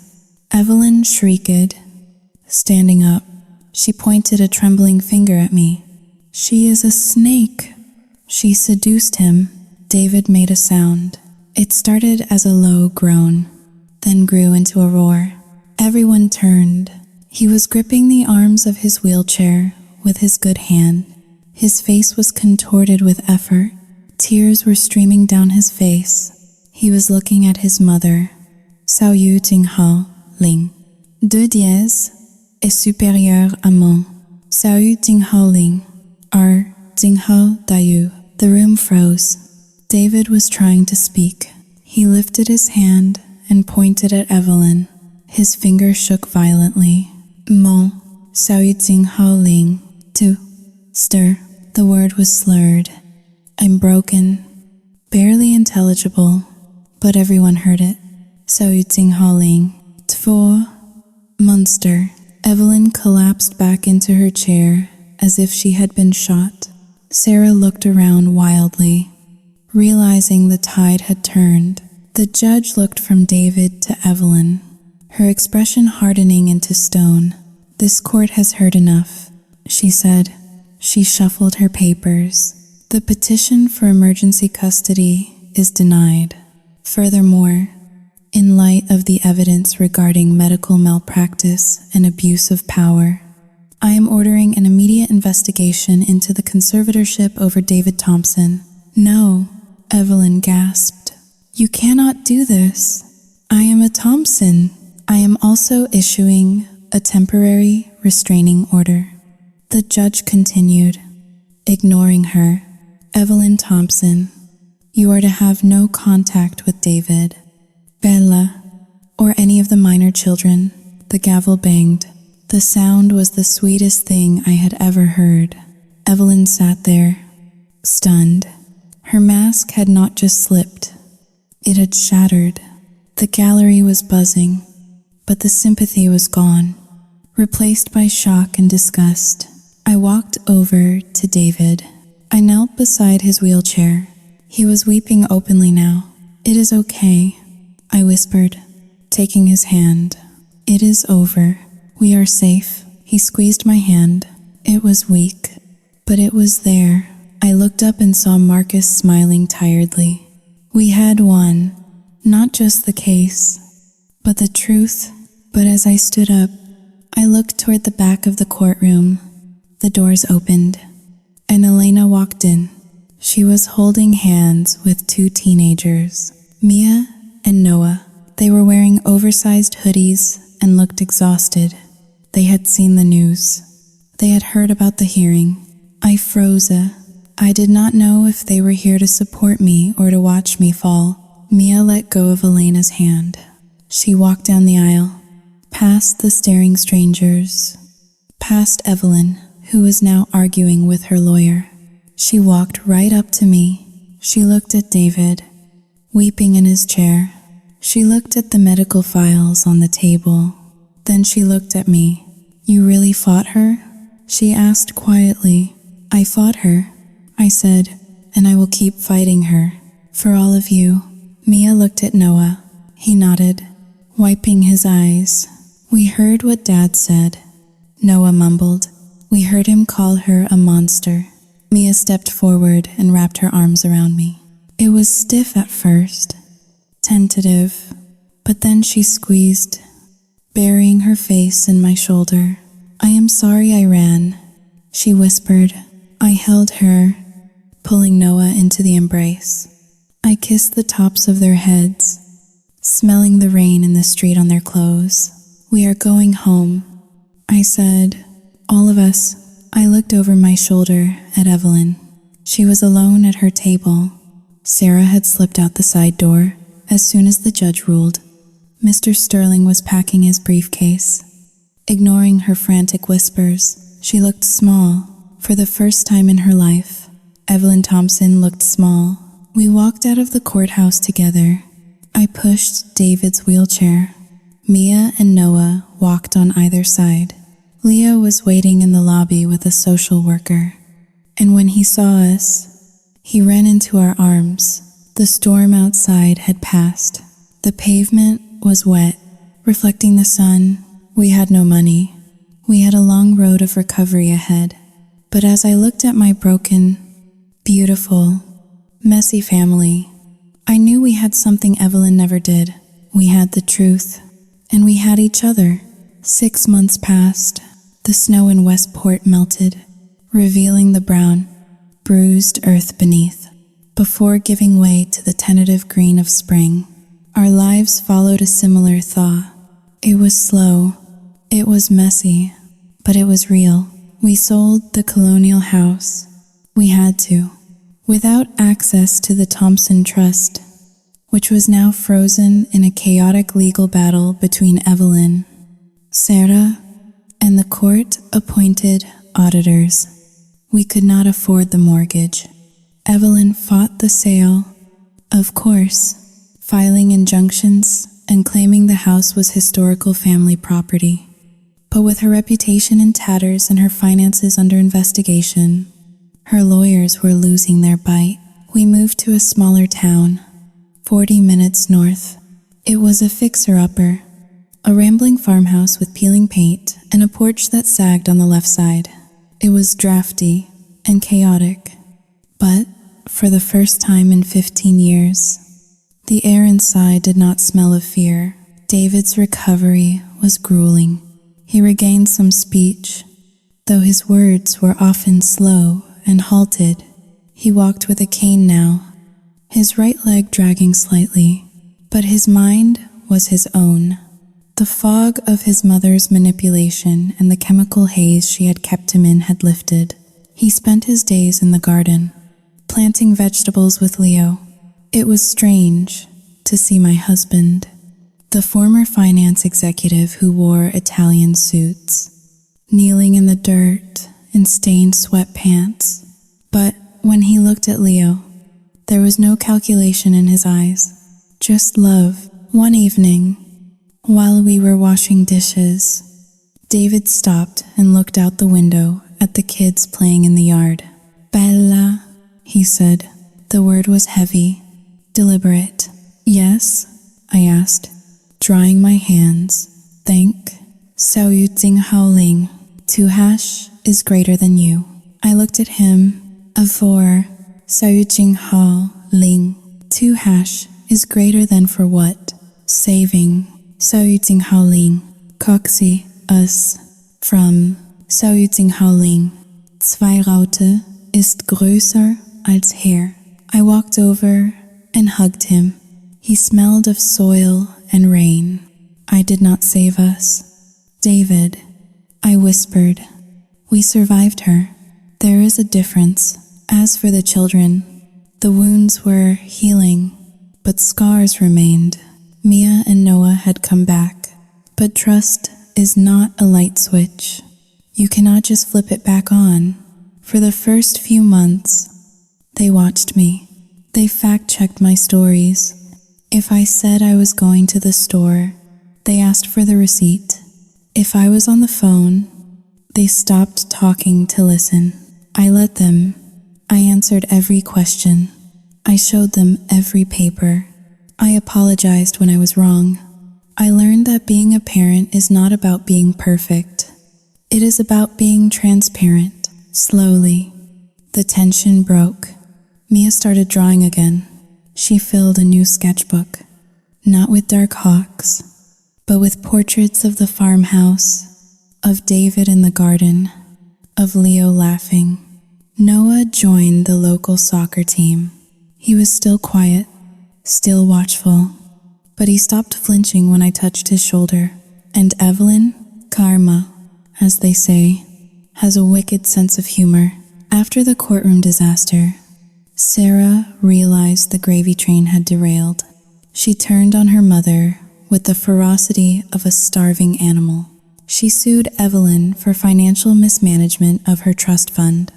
Evelyn shrieked, standing up. She pointed a trembling finger at me. She is a snake. She seduced him. David made a sound. It started as a low groan, then grew into a roar. Everyone turned. He was gripping the arms of his wheelchair with his good hand. His face was contorted with effort. Tears were streaming down his face. He was looking at his mother. Saoyuting Ling. 2 dièse est supérieur à mon. Saoyuting Ling. R. Jinghao Dayu. The room froze. David was trying to speak. He lifted his hand and pointed at Evelyn. His finger shook violently. Mon. Saoyuting Ling. To. Stir. The word was slurred. I'm broken. Barely intelligible, but everyone heard it. Saoyuting Ling. Tfor. Monster. Evelyn collapsed back into her chair as if she had been shot. Sarah looked around wildly, realizing the tide had turned. The judge looked from David to Evelyn, her expression hardening into stone. This court has heard enough, she said. She shuffled her papers. The petition for emergency custody is denied. Furthermore, in light of the evidence regarding medical malpractice and abuse of power, I am ordering an immediate investigation into the conservatorship over David Thompson. No, Evelyn gasped. You cannot do this. I am a Thompson. I am also issuing a temporary restraining order. The judge continued, ignoring her. Evelyn Thompson, you are to have no contact with David, Bella, or any of the minor children. The gavel banged. The sound was the sweetest thing I had ever heard. Evelyn sat there, stunned. Her mask had not just slipped, it had shattered. The gallery was buzzing, but the sympathy was gone, replaced by shock and disgust. I walked over to David. I knelt beside his wheelchair. He was weeping openly now. It is okay, I whispered, taking his hand. It is over. We are safe. He squeezed my hand. It was weak, but it was there. I looked up and saw Marcus smiling tiredly. We had won, not just the case, but the truth. But as I stood up, I looked toward the back of the courtroom. The doors opened, and Elena walked in. She was holding hands with 2 teenagers, Mia and Noah. They were wearing oversized hoodies and looked exhausted. They had seen the news. They had heard about the hearing. I froze. I did not know if they were here to support me or to watch me fall. Mia let go of Elena's hand. She walked down the aisle, past the staring strangers, past Evelyn, who was now arguing with her lawyer. She walked right up to me. She looked at David, weeping in his chair. She looked at the medical files on the table. Then she looked at me. "You really fought her?" she asked quietly. "I fought her," I said, "and I will keep fighting her. For all of you." Mia looked at Noah. He nodded, wiping his eyes. "We heard what Dad said," Noah mumbled. "We heard him call her a monster." Mia stepped forward and wrapped her arms around me. It was stiff at first, tentative, but then she squeezed, burying her face in my shoulder. "I am sorry I ran," she whispered. I held her, pulling Noah into the embrace. I kissed the tops of their heads, smelling the rain in the street on their clothes. "We are going home," I said. "All of us." I looked over my shoulder at Evelyn. She was alone at her table. Sarah had slipped out the side door as soon as the judge ruled. Mr. Sterling was packing his briefcase. Ignoring her frantic whispers, she looked small. For the first time in her life, Evelyn Thompson looked small. We walked out of the courthouse together. I pushed David's wheelchair. Mia and Noah walked on either side. Leo was waiting in the lobby with a social worker, and when he saw us, he ran into our arms. The storm outside had passed. The pavement was wet, reflecting the sun. We had no money. We had a long road of recovery ahead. But as I looked at my broken, beautiful, messy family, I knew we had something Evelyn never did. We had the truth, and we had each other. 6 months passed. The snow in Westport melted, revealing the brown, bruised earth beneath. Before giving way to the tentative green of spring, our lives followed a similar thaw. It was slow, it was messy, but it was real. We sold the colonial house. We had to, without access to the Thompson Trust, which was now frozen in a chaotic legal battle between Evelyn, Sarah, and the court-appointed auditors. We could not afford the mortgage. Evelyn fought the sale, of course, filing injunctions and claiming the house was historical family property. But with her reputation in tatters and her finances under investigation, her lawyers were losing their bite. We moved to a smaller town, 40 minutes north. It was a fixer-upper, a rambling farmhouse with peeling paint and a porch that sagged on the left side. It was drafty and chaotic, but for the first time in 15 years, the air inside did not smell of fear. David's recovery was grueling. He regained some speech, though his words were often slow and halted. He walked with a cane now, his right leg dragging slightly, but his mind was his own. The fog of his mother's manipulation and the chemical haze she had kept him in had lifted. He spent his days in the garden, planting vegetables with Leo. It was strange to see my husband, the former finance executive who wore Italian suits, kneeling in the dirt in stained sweatpants. But when he looked at Leo, there was no calculation in his eyes, just love. One evening, while we were washing dishes, David stopped and looked out the window at the kids playing in the yard. "Bella," he said. The word was heavy, deliberate. "Yes?" I asked, drying my hands. "Thank Sao Yu Ting Hao Ling. Tu hash is greater than you." I looked at him. For Sao Yu Ting Hao Ling. Tu hash is greater than for what? Saving. Sao Yu Ting Hao Ling. Coxie, us. From Sao Yu Ting Hao Ling. Zwei Raute ist größer als Heer. I walked over and hugged him. He smelled of soil and rain. I did not save us. "David," I whispered. "We survived her. There is a difference. As for the children, the wounds were healing, but scars remained." Mia and Noah had come back. But trust is not a light switch. You cannot just flip it back on. For the first few months, they watched me. They fact-checked my stories. If I said I was going to the store, they asked for the receipt. If I was on the phone, they stopped talking to listen. I let them. I answered every question. I showed them every paper. I apologized when I was wrong. I learned that being a parent is not about being perfect. It is about being transparent. Slowly, the tension broke. Mia started drawing again. She filled a new sketchbook, not with dark hawks, but with portraits of the farmhouse, of David in the garden, of Leo laughing. Noah joined the local soccer team. He was still quiet, still watchful, but he stopped flinching when I touched his shoulder. And Evelyn, karma, as they say, has a wicked sense of humor. After the courtroom disaster, Sarah realized the gravy train had derailed. She turned on her mother with the ferocity of a starving animal. She sued Evelyn for financial mismanagement of her trust fund,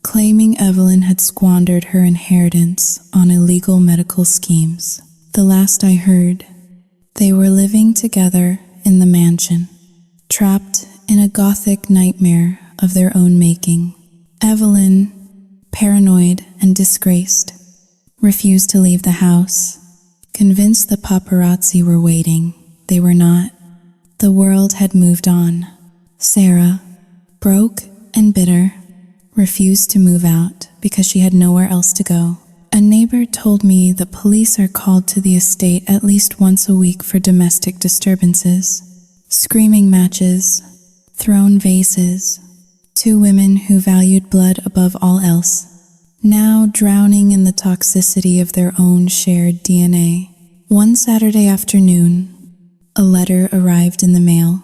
claiming Evelyn had squandered her inheritance on illegal medical schemes. The last I heard, they were living together in the mansion, trapped in a gothic nightmare of their own making. Evelyn, paranoid and disgraced, refused to leave the house, convinced the paparazzi were waiting. They were not. The world had moved on. Sarah, broke and bitter, refused to move out because she had nowhere else to go. A neighbor told me the police are called to the estate at least once a week for domestic disturbances. Screaming matches, thrown vases, two women who valued blood above all else, now drowning in the toxicity of their own shared DNA. One Saturday afternoon, a letter arrived in the mail.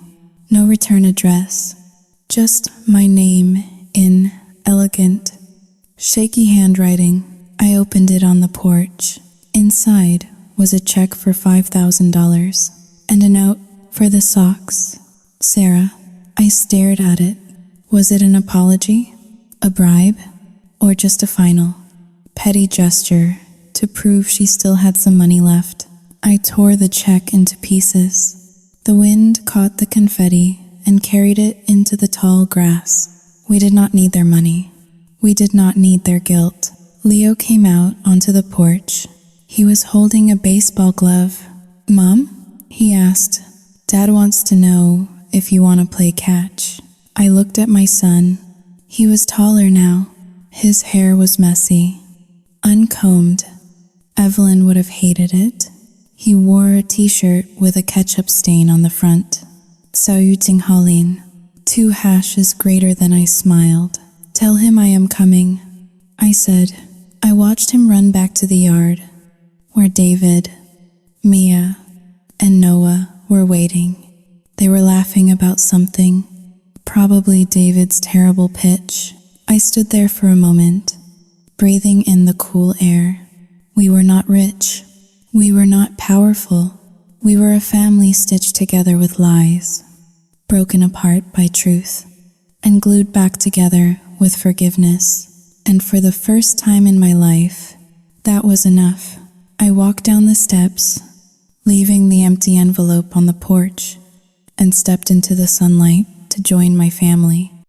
No return address, just my name in elegant, shaky handwriting. I opened it on the porch. Inside was a check for $5,000 and a note for the socks. Sarah. I stared at it. Was it an apology, a bribe, or just a final, petty gesture to prove she still had some money left? I tore the check into pieces. The wind caught the confetti and carried it into the tall grass. We did not need their money. We did not need their guilt. Leo came out onto the porch. He was holding a baseball glove. "Mom?" he asked. "Dad wants to know if you want to play catch." I looked at my son. He was taller now. His hair was messy, uncombed. Evelyn would have hated it. He wore a t-shirt with a ketchup stain on the front. "Saluting Holleen." 2 hashes greater than I smiled. "Tell him I am coming," I said. I watched him run back to the yard, where David, Mia, and Noah were waiting. They were laughing about something, probably David's terrible pitch. I stood there for a moment, breathing in the cool air. We were not rich. We were not powerful. We were a family stitched together with lies, broken apart by truth, and glued back together with forgiveness. And for the first time in my life, that was enough. I walked down the steps, leaving the empty envelope on the porch, and stepped into the sunlight to join my family.